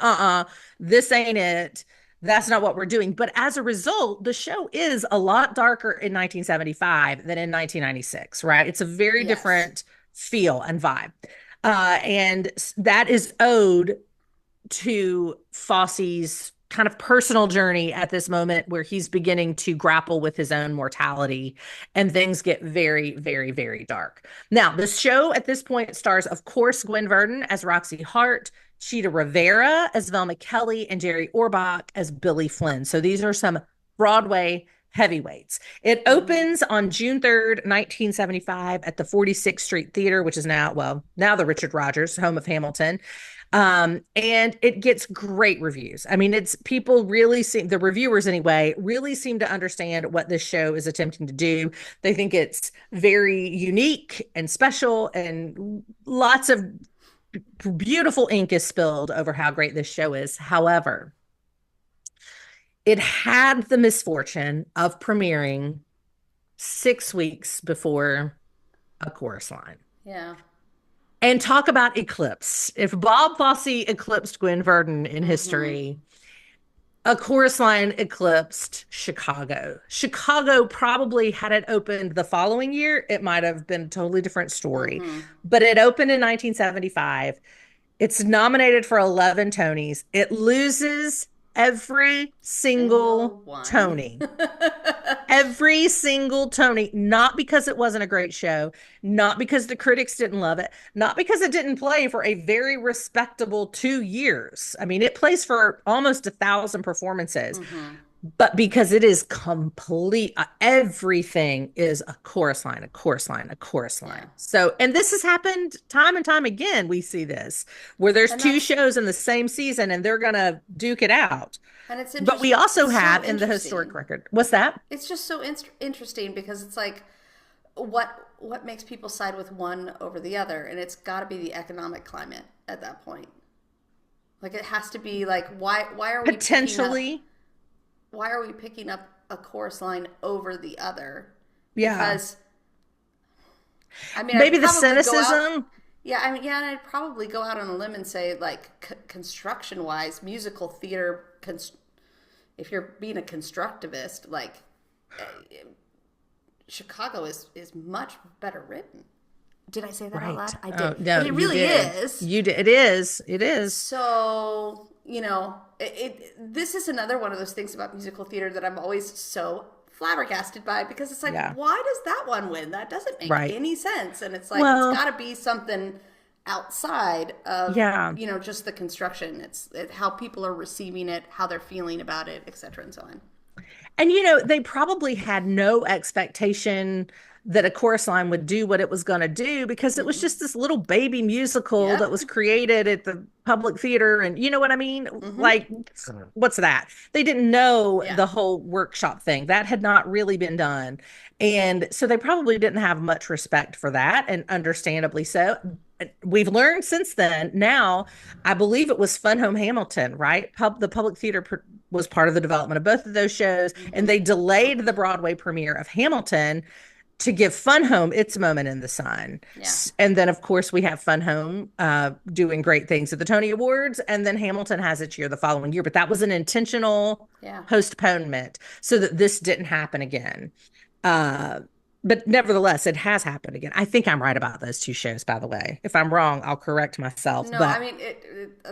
this ain't it. That's not what we're doing. But as a result, the show is a lot darker in 1975 than in 1996, right? It's a very different feel and vibe. And that is owed to Fosse's kind of personal journey at this moment where he's beginning to grapple with his own mortality, and things get very, very, very dark. Now, the show at this point stars, of course, Gwen Verdon as Roxy Hart, Cheetah Rivera as Velma Kelly, and Jerry Orbach as Billy Flynn. So these are some Broadway heavyweights. It opens on June 3rd, 1975 at the 46th Street Theater, which is now the Richard Rodgers, home of Hamilton. And it gets great reviews. It's people really the reviewers anyway, really seem to understand what this show is attempting to do. They think it's very unique and special, and lots of beautiful ink is spilled over how great this show is. However, It had the misfortune of premiering 6 weeks before A Chorus Line. Yeah. And talk about eclipse. If Bob Fosse eclipsed Gwen Verdon in history, A Chorus Line eclipsed Chicago. Chicago probably had it opened the following year, it might have been a totally different story. But it opened in 1975. It's nominated for 11 Tonys. It loses every single Tony. Every single Tony, not because it wasn't a great show, not because the critics didn't love it, not because it didn't play for a very respectable 2 years. I mean, it plays for almost 1,000 performances, but because it is complete, everything is a chorus line, a chorus line, a chorus line. Yeah. So, and this has happened time and time again. We see this where there's two shows in the same season and they're going to duke it out. And it's interesting. But we also have in the historic record. What's that? It's just so interesting because it's like, what makes people side with one over the other? And it's got to be the economic climate at that point. Like it has to be like, why are we potentially? Why are we picking up a chorus line over the other? Yeah. Because I mean, maybe the cynicism. And I'd probably go out on a limb and say, like, construction-wise, musical theater, if you're being a constructivist, like, Chicago is much better written. Did I say that out loud? I did. No, but it really is. You did. It is. It is. So, this is another one of those things about musical theater that I'm always so flabbergasted by, because it's like, why does that one win? That doesn't make any sense. And it's like, it's got to be something outside of, just the construction. It's how people are receiving it, how they're feeling about it, et cetera, and so on. And, they probably had no expectation that A Chorus Line would do what it was going to do, because it was just this little baby musical that was created at the public theater. And you know what I mean? Like, what's that? They didn't know the whole workshop thing. That had not really been done. And so they probably didn't have much respect for that, and understandably so. We've learned since then. Now, I believe it was Fun Home Hamilton, right? The public theater was part of the development of both of those shows, and they delayed the Broadway premiere of Hamilton to give Fun Home its moment in the sun. Yeah. And then, of course, we have Fun Home doing great things at the Tony Awards, and then Hamilton has its year the following year. But that was an intentional postponement so that this didn't happen again. But nevertheless, it has happened again. I think I'm right about those two shows, by the way. If I'm wrong, I'll correct myself. No, I mean,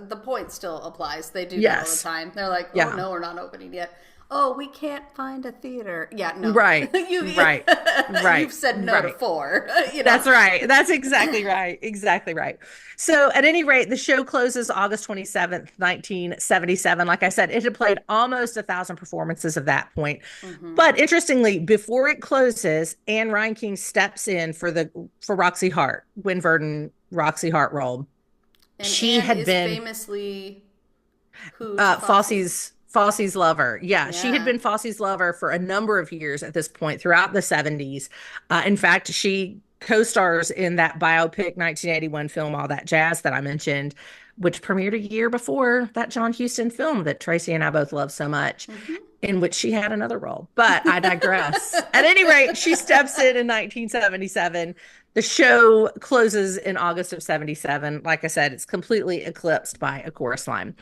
the point still applies. They do that all the time. They're like, oh, no, we're not opening yet. Oh, we can't find a theater. Yeah, no. Right. Right. You've said no to 4. That's right. That's exactly right. Exactly right. So at any rate, the show closes August 27th, 1977. Like I said, it had played almost 1,000 performances at that point. But interestingly, before it closes, Anne Reinking steps in for Roxy Hart, Gwen Verdon, Roxy Hart role. And she had been famously Fosse's lover. Yeah, she had been Fosse's lover for a number of years at this point, throughout the 70s. In fact, she co-stars in that biopic 1981 film, All That Jazz, that I mentioned, which premiered a year before that John Huston film that Tracey and I both love so much, in which she had another role. But I digress. At any rate, she steps in 1977. The show closes in August of 77. Like I said, it's completely eclipsed by A Chorus Line.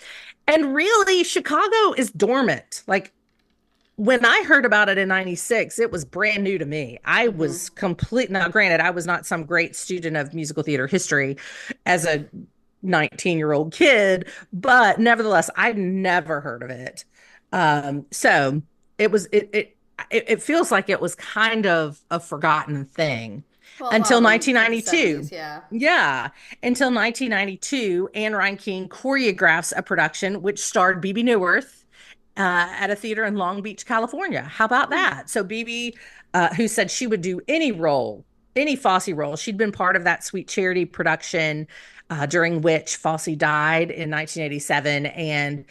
And really, Chicago is dormant. Like, when I heard about it in 96, it was brand new to me. I was now granted, I was not some great student of musical theater history as a 19-year-old kid, but nevertheless, I'd never heard of it. So it feels like it was kind of a forgotten thing. Until 1992. 70s, until 1992, Anne Reinking choreographs a production which starred Bebe Neuwirth at a theater in Long Beach, California. How about that? So Bebe, who said she would do any role, any Fosse role. She'd been part of that Sweet Charity production during which Fosse died in 1987, and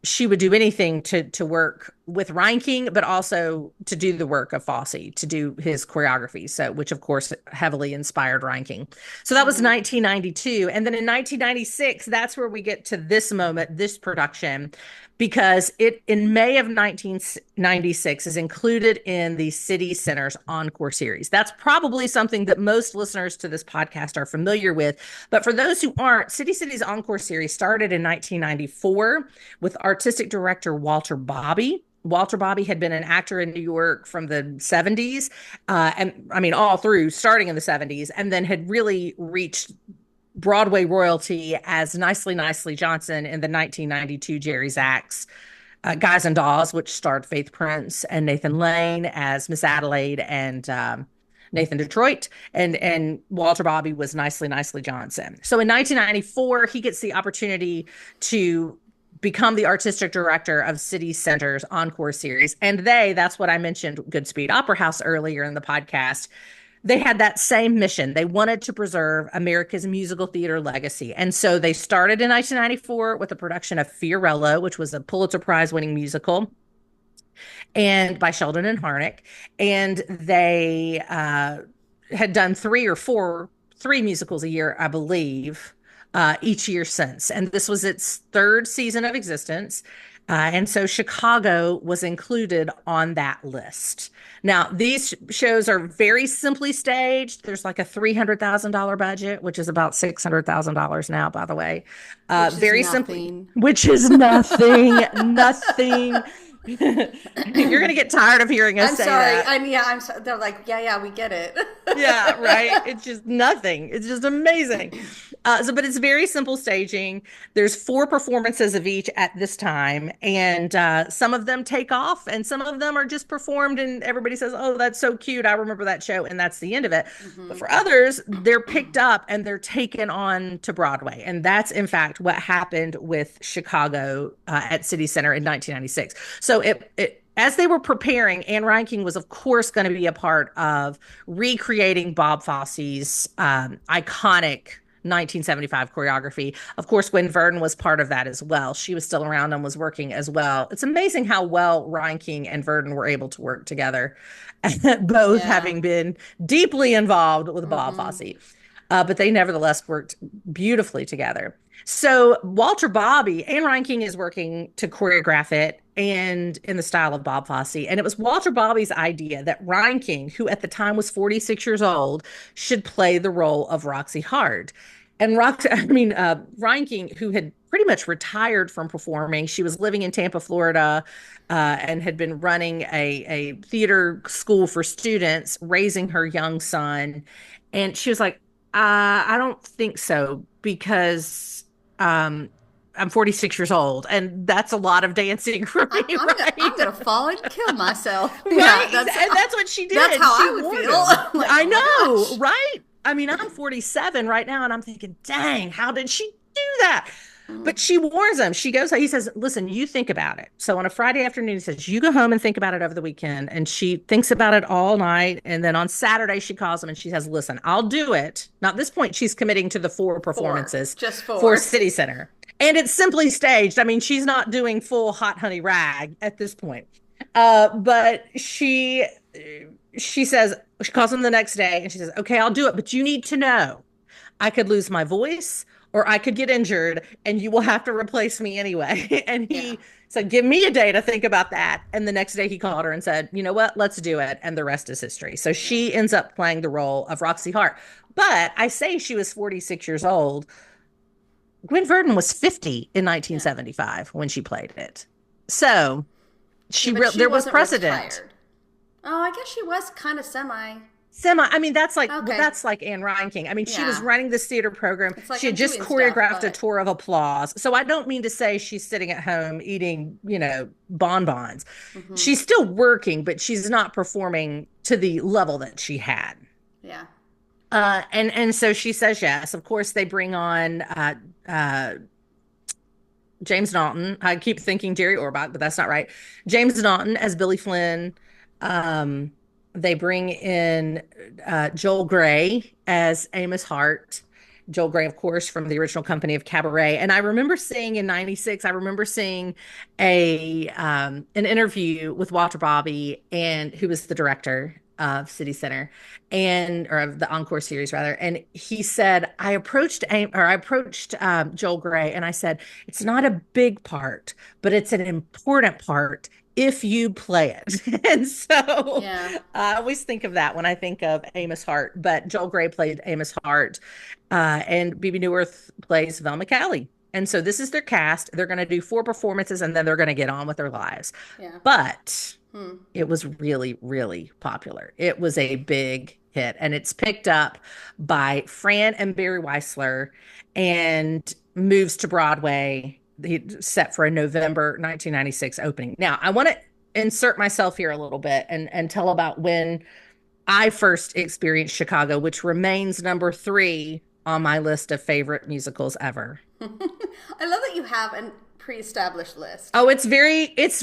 she would do anything to work with Reinking, but also to do the work of Fosse, to do his choreography. So, which of course heavily inspired Reinking. So that was 1992. And then in 1996, that's where we get to this moment, this production, because it in May of 1996 is included in the City Center's Encore series. That's probably something that most listeners to this podcast are familiar with. But for those who aren't, City's Encore series started in 1994 with artistic director Walter Bobby. Walter Bobby had been an actor in New York from the 70s, and I mean, all through starting in the 70s, and then had really reached Broadway royalty as Nicely Johnson in the 1992 Jerry Zaks Guys and Dolls, which starred Faith Prince and Nathan Lane as Miss Adelaide and Nathan Detroit, and Walter Bobby was Nicely Johnson. So in 1994, he gets the opportunity to become the artistic director of City Center's Encore series. And that's what I mentioned, Goodspeed Opera House earlier in the podcast. They had that same mission. They wanted to preserve America's musical theater legacy. And so they started in 1994 with a production of Fiorello, which was a Pulitzer Prize winning musical, and by Sheldon and Harnick. And they had done three musicals a year, I believe, each year since. And this was its third season of existence. And so Chicago was included on that list. Now, these shows are very simply staged. There's like a $300,000 budget, which is about $600,000 now, by the way. Very simply, which is nothing, nothing. You're going to get tired of hearing us say that. I'm sorry. They're like, yeah, we get it. Yeah, right. It's just nothing. It's just amazing. But it's very simple staging. There's 4 performances of each at this time, and some of them take off, and some of them are just performed, and everybody says, "Oh, that's so cute. I remember that show," and that's the end of it. But for others, they're picked up and they're taken on to Broadway, and that's in fact what happened with Chicago at City Center in 1996. So as they were preparing, Anne Reinking was, of course, going to be a part of recreating Bob Fosse's iconic 1975 choreography. Of course, Gwen Verdon was part of that as well. She was still around and was working as well. It's amazing how well Reinking and Verdon were able to work together, both having been deeply involved with Bob Fosse. But they nevertheless worked beautifully together. So Walter Bobby, Anne Reinking is working to choreograph it and in the style of Bob Fosse. And it was Walter Bobby's idea that Reinking, who at the time was 46 years old, should play the role of Roxy Hart. And Reinking, who had pretty much retired from performing, she was living in Tampa, Florida, and had been running a theater school for students, raising her young son. And she was like, I don't think so, because I'm 46 years old, and that's a lot of dancing for me. I'm gonna fall and kill myself. Right? Yeah, that's what she did. That's how I would feel. Like, I know, right? I mean, I'm 47 right now, and I'm thinking, dang, how did she do that? But she warns him. He says, listen, you think about it. So on a Friday afternoon, he says, you go home and think about it over the weekend. And she thinks about it all night. And then on Saturday, she calls him and she says, listen, I'll do it. Now, at this point, she's committing to the 4 performances for City Center. And it's simply staged. I mean, she's not doing full Hot Honey Rag at this point. But she says, she calls him the next day and she says, okay, I'll do it. But you need to know I could lose my voice, or I could get injured, and you will have to replace me anyway. And he said, give me a day to think about that. And the next day he called her and said, you know what, let's do it. And the rest is history. So she ends up playing the role of Roxy Hart. But I say she was 46 years old. Gwen Verdon was 50 in 1975 when she played it. So there was precedent. Retired. Oh, I guess she was kind of semi. I mean, that's like Anne Reinking. I mean, she was running this theater program. Like she had just choreographed a tour of applause. So I don't mean to say she's sitting at home eating, bonbons. She's still working, but she's not performing to the level that she had. Yeah. And so she says yes. Of course, they bring on James Naughton. I keep thinking Jerry Orbach, but that's not right. James Naughton as Billy Flynn. They bring in Joel Grey as Amos Hart, Joel Grey, of course, from the original company of Cabaret. And I remember seeing in 96, I remember seeing an interview with Walter Bobby, and who was the director of City Center, or of the Encore series rather. And he said, I approached Joel Grey, and I said, it's not a big part, but it's an important part if you play it. And so Yeah. I always think of that when I think of Amos Hart, but Joel Grey played Amos Hart, and BB Newirth plays Velma Calley. And so this is their cast. They're going to do 4 performances, and then they're going to get on with their lives. Yeah. But it was really, really popular. It was a big hit, and it's picked up by Fran and Barry Weissler and moves to Broadway, set for a November 1996 opening. Now, I want to insert myself here a little bit and tell about when I first experienced Chicago, which remains number 3 on my list of favorite musicals ever. I love that you have a pre-established list. Oh, it's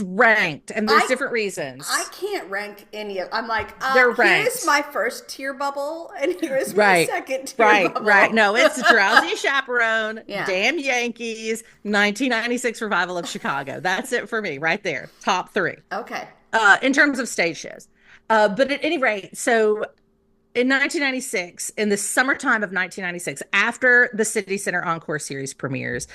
ranked, and there's different reasons. I can't rank any of. I'm like, they're ranked. Here's my first tier bubble, and here's my second tier bubble. Right. No, it's Drowsy Chaperone, Yeah. Damn Yankees, 1996 revival of Chicago. That's it for me, right there. Top 3. Okay. In terms of stage shows. But at any rate, so in 1996, in the summertime of 1996, after the City Center Encore series premieres,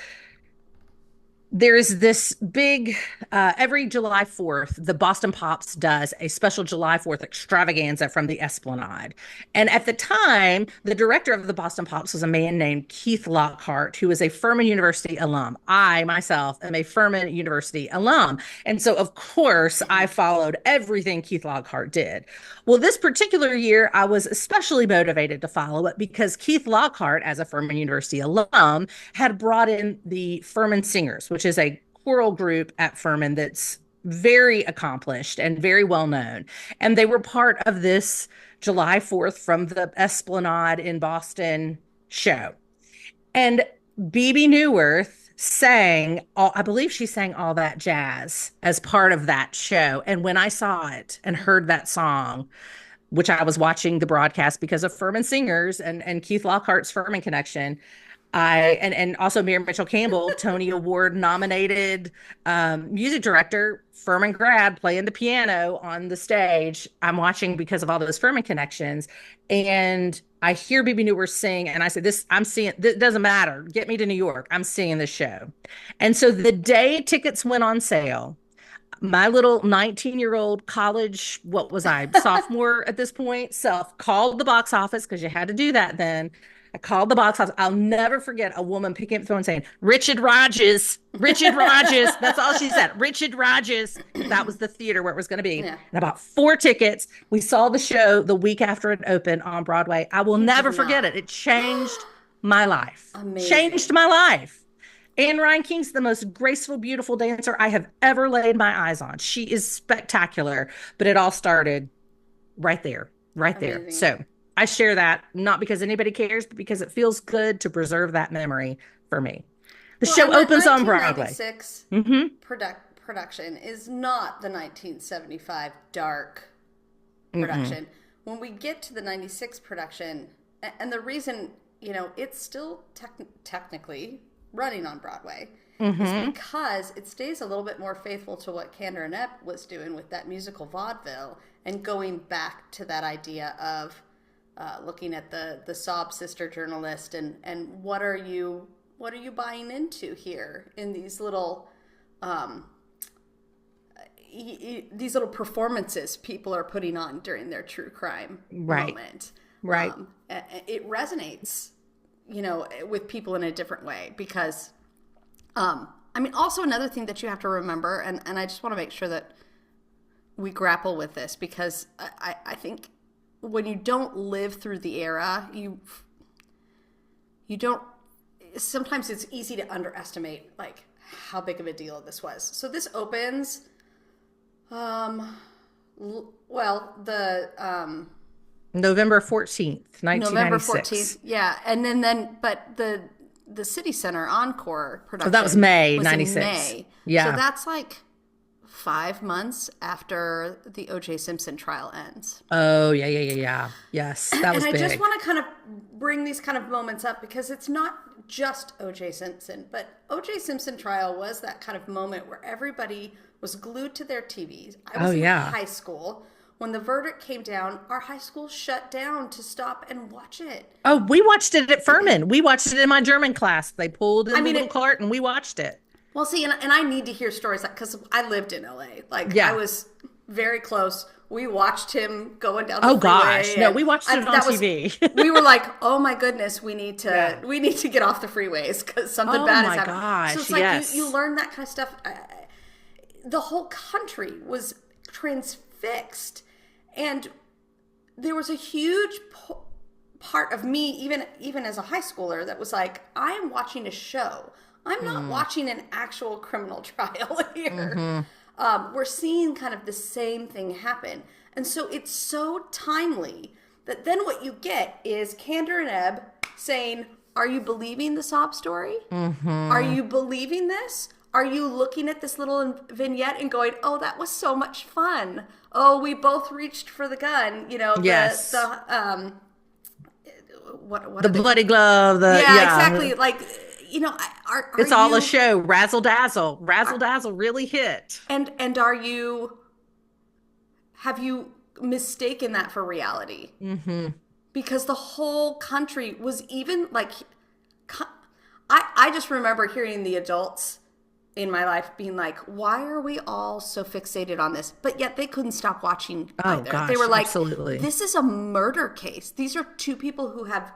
there's this big, every July 4th, the Boston Pops does a special July 4th extravaganza from the Esplanade. And at the time, the director of the Boston Pops was a man named Keith Lockhart, who is a Furman University alum. I, myself, am a Furman University alum. And so, of course, I followed everything Keith Lockhart did. Well, this particular year, I was especially motivated to follow it because Keith Lockhart, as a Furman University alum, had brought in the Furman Singers, which is a choral group at Furman that's very accomplished and very well known. And they were part of this July 4th from the Esplanade in Boston show. And BB Newirth I believe she sang All That Jazz as part of that show. And when I saw it and heard that song, which I was watching the broadcast because of Furman Singers and Keith Lockhart's Furman connection, and also Miriam Mitchell Campbell, Tony Award nominated music director, Furman grad, playing the piano on the stage. I'm watching because of all those Furman connections, and I hear BB Newirth sing, and I said, I'm seeing, this doesn't matter. Get me to New York. I'm seeing this show. And so the day tickets went on sale, my little 19-year-old college, what was I, sophomore at this point, called the box office, because you had to do that then. I called the box office. I'll never forget a woman picking up the phone saying, Richard Rodgers. That's all she said. Richard Rodgers. That was the theater where it was going to be. Yeah. And about 4 tickets. We saw the show the week after it opened on Broadway. I will never forget it. It changed my life. Amazing. Changed my life. Anne Ryan King's the most graceful, beautiful dancer I have ever laid my eyes on. She is spectacular. But it all started right there. Amazing. So I share that not because anybody cares, but because it feels good to preserve that memory for me. The show opens on Broadway. The 1996 production is not the 1975 dark production. When we get to the 96 production, and the reason, it's still technically running on Broadway is because it stays a little bit more faithful to what Kander and Epp was doing with that musical vaudeville and going back to that idea of looking at the sob sister journalist and what are you buying into here in these little performances people are putting on during their true crime moment. Right. It resonates, with people in a different way because, also another thing that you have to remember, and I just want to make sure that we grapple with this because I think when you don't live through the era, you don't, sometimes it's easy to underestimate like how big of a deal this was. So this opens, November 14th, 1996. November 14th. Yeah. And but the City Center Encore production. So that was May, was 96. in May. Yeah. So that's like 5 months after the O.J. Simpson trial ends. Oh, yeah. Yes, that was big. And I just want to kind of bring these kind of moments up because it's not just O.J. Simpson, but O.J. Simpson trial was that kind of moment where everybody was glued to their TVs. I was in high school. When the verdict came down, our high school shut down to stop and watch it. Oh, we watched it at Furman. We watched it in my German class. They pulled in the little cart and we watched it. Well, see, and I need to hear stories because I lived in LA. Like, I was very close. We watched him going down the freeway. Oh gosh, no, we watched it on TV. We were like, oh my goodness, we need to get off the freeways because something bad is happening. Oh my gosh, so it's like you learn that kind of stuff. The whole country was transfixed, and there was a huge part of me, even as a high schooler, that was like, I am watching a show. I'm not watching an actual criminal trial here. We're seeing kind of the same thing happen. And so it's so timely that then what you get is Candor and Ebb saying, are you believing the sob story? Are you believing this? Are you looking at this little vignette and going, oh, that was so much fun. Oh, we both reached for the gun. You know, yes. the bloody glove. Exactly. Like, you know, it's all a show. Razzle dazzle. Razzle dazzle really hit. And have you mistaken that for reality? Because the whole country was even like, I just remember hearing the adults in my life being like, why are we all so fixated on this? But yet they couldn't stop watching either. Gosh, they were like, absolutely. This is a murder case. These are two people who have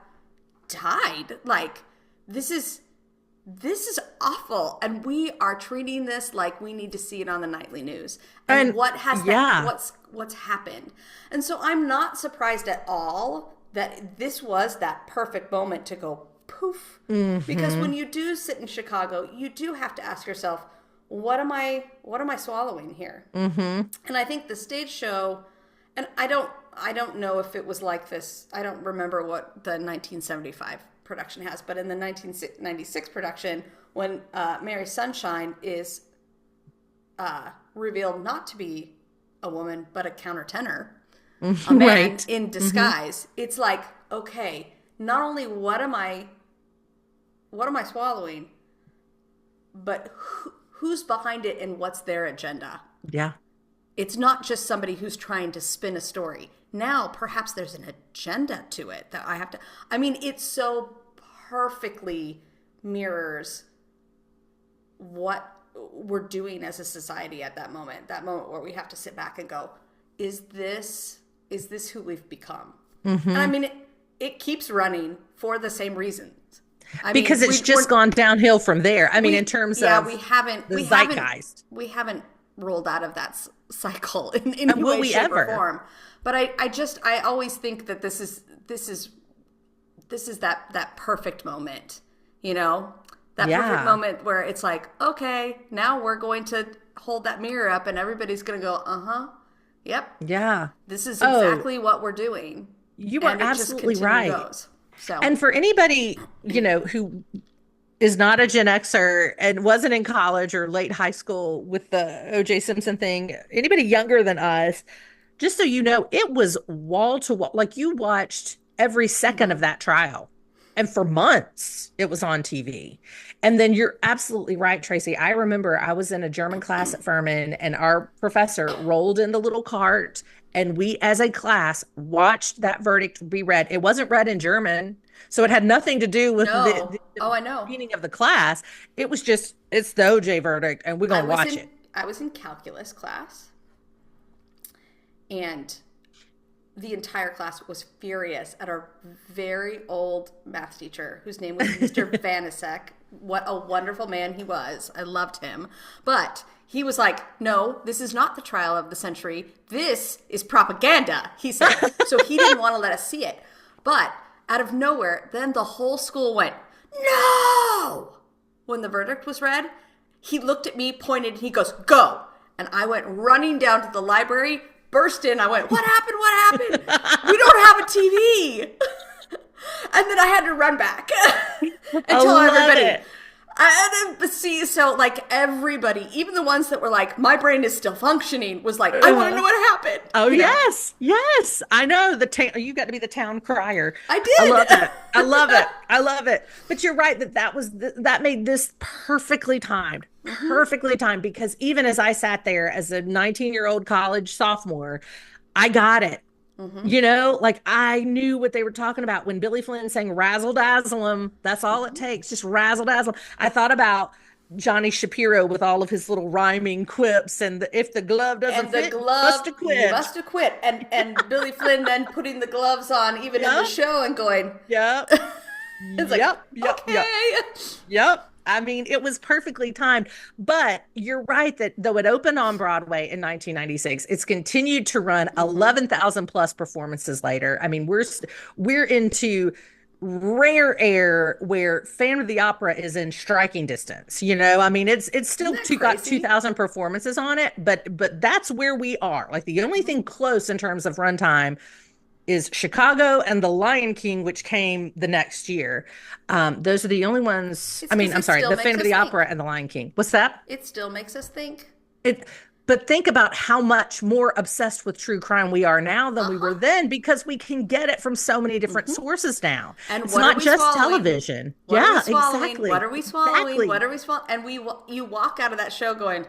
died. Like, this is awful, and we are treating this like we need to see it on the nightly news. And what has what's happened? And so I'm not surprised at all that this was that perfect moment to go poof. Because when you do sit in Chicago, you do have to ask yourself, what am I swallowing here? And I think the stage show, and I don't know if it was like this. I don't remember what the 1975 production has, but in the 1996 production, when Mary Sunshine is revealed not to be a woman but a countertenor, a man in disguise, it's like, okay, not only what am I swallowing, but who's behind it and what's their agenda? Yeah. It's not just somebody who's trying to spin a story. Now, perhaps there's an agenda to it that I have to... I mean, it so perfectly mirrors what we're doing as a society at that moment where we have to sit back and go, is this who we've become? And I mean, it keeps running for the same reasons. Because it's just gone downhill from there. I mean, in terms of we haven't zeitgeist. We haven't rolled out of that cycle in any way, shape, or form. But I always think that this is that perfect moment, you know, that perfect moment where it's like, okay, now we're going to hold that mirror up and everybody's going to go, yep. Yeah. This is exactly what we're doing. You are absolutely right. So. And for anybody, you know, who is not a Gen Xer and wasn't in college or late high school with the O.J. Simpson thing, anybody younger than us, just so you know, it was wall to wall. Like, you watched every second of that trial. And for months, it was on TV. And then you're absolutely right, Tracey. I remember I was in a German class at Furman, and our professor rolled in the little cart, and we, as a class, watched that verdict be read. It wasn't read in German, so it had nothing to do with the meaning of the class. It was just, it's the OJ verdict, and we're going to watch it. I was in calculus class, and the entire class was furious at our very old math teacher, whose name was Mr. Vanisek. What a wonderful man he was. I loved him. But he was like, no, this is not the trial of the century. This is propaganda, he said. So he didn't want to let us see it. But out of nowhere, then the whole school went, no! When the verdict was read, he looked at me, pointed, and he goes, go! And I went running down to the library, burst in. I went, what happened? What happened? We don't have a TV. And then I had to run back and tell everybody. See, so like everybody, even the ones that were like, my brain is still functioning, was like, I want to know what happened. Oh, yes. Yes. I know. You got to be the town crier. I did. I love it. I love it. I love it. But you're right that made this perfectly timed. Perfectly timed, because even as I sat there as a 19-year-old college sophomore, I got it. You know, like I knew what they were talking about when Billy Flynn sang razzle dazzle 'em. That's all it takes. Just razzle dazzle. I thought about Johnny Shapiro with all of his little rhyming quips and if the glove doesn't fit, you must have quit. You must have quit. And Billy Flynn then putting the gloves on even in the show and going, yep. It's like, Yep. I mean, it was perfectly timed, but you're right that though it opened on Broadway in 1996, it's continued to run 11,000 plus performances later. I mean, we're into rare air where Phantom of the Opera is in striking distance. You know, I mean, it's still got 2,000 performances on it, but that's where we are. Like the only thing close in terms of runtime is Chicago and The Lion King, which came the next year. Those are the only ones. I mean, I'm sorry, The Phantom of the Opera and The Lion King. What's that? It still makes us think. But think about how much more obsessed with true crime we are now than we were then, because we can get it from so many different sources now. And it's not just television. Exactly. What are we swallowing? Exactly. What are we swallowing? And you walk out of that show going,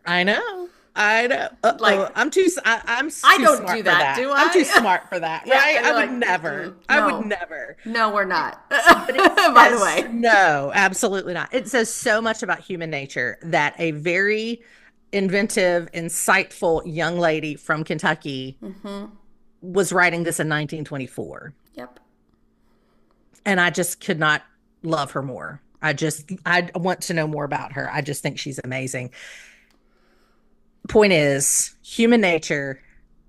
I know. Like, I'm too I don't smart do that, do I? I'm too smart for that, right? I would never. I would never. No, we're not. By the way. No, absolutely not. It says so much about human nature that a very inventive, insightful young lady from Kentucky was writing this in 1924. Yep. And I just could not love her more. I want to know more about her. I just think she's amazing. Point is, human nature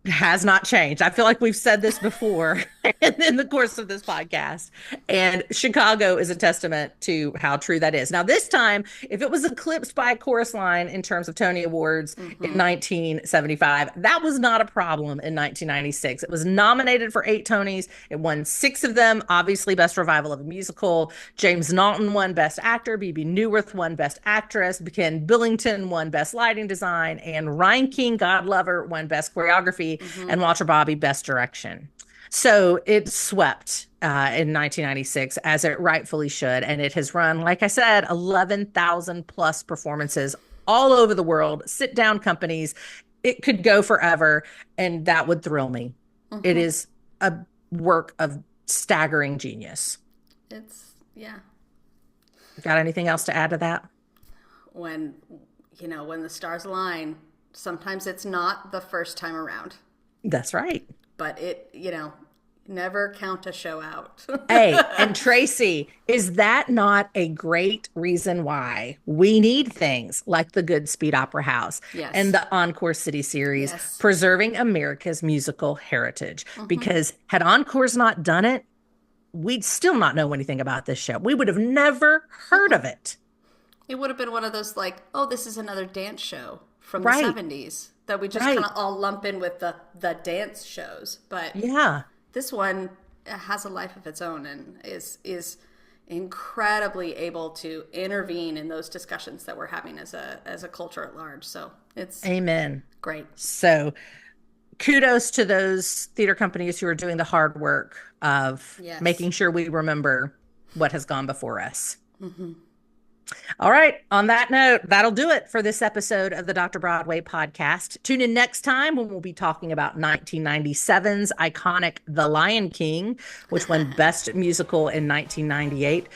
has not changed. I feel like we've said this before in the course of this podcast. And Chicago is a testament to how true that is. Now, this time, if it was eclipsed by a chorus line in terms of Tony Awards in 1975, that was not a problem in 1996. It was nominated for 8 Tonys. It won 6 of them. Obviously, Best Revival of a Musical. James Naughton won Best Actor. Bebe Neuwirth won Best Actress. Ken Billington won Best Lighting Design. And Ryan King, God Lover, won Best Choreography. And Walter Bobby Best Direction. So it swept in 1996, as it rightfully should. And it has run, like I said, 11,000 plus performances all over the world, sit down companies. It could go forever, and that would thrill me. It is a work of staggering genius. Got anything else to add to that? When the stars align, sometimes it's not the first time around. That's right. But never count a show out. Hey, and Tracey, is that not a great reason why we need things like the Goodspeed Opera House and the Encore City series, preserving America's musical heritage? Because had Encore's not done it, we'd still not know anything about this show. We would have never heard of it. It would have been one of those like, oh, this is another dance show from the 70s that we just kind of all lump in with the dance shows. But this one has a life of its own and is incredibly able to intervene in those discussions that we're having as a culture at large. So it's great. So kudos to those theater companies who are doing the hard work of making sure we remember what has gone before us. All right. On that note, that'll do it for this episode of the Dr. Broadway podcast. Tune in next time when we'll be talking about 1997's iconic The Lion King, which won Best Musical in 1998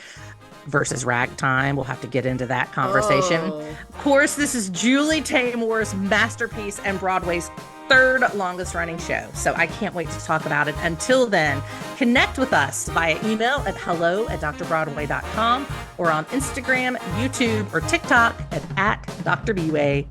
versus Ragtime. We'll have to get into that conversation. Of course, this is Julie Taymor's masterpiece and Broadway's 3rd longest running show. So I can't wait to talk about it. Until then, connect with us via email at hello@drbroadway.com or on Instagram, YouTube, or TikTok at Dr. Bway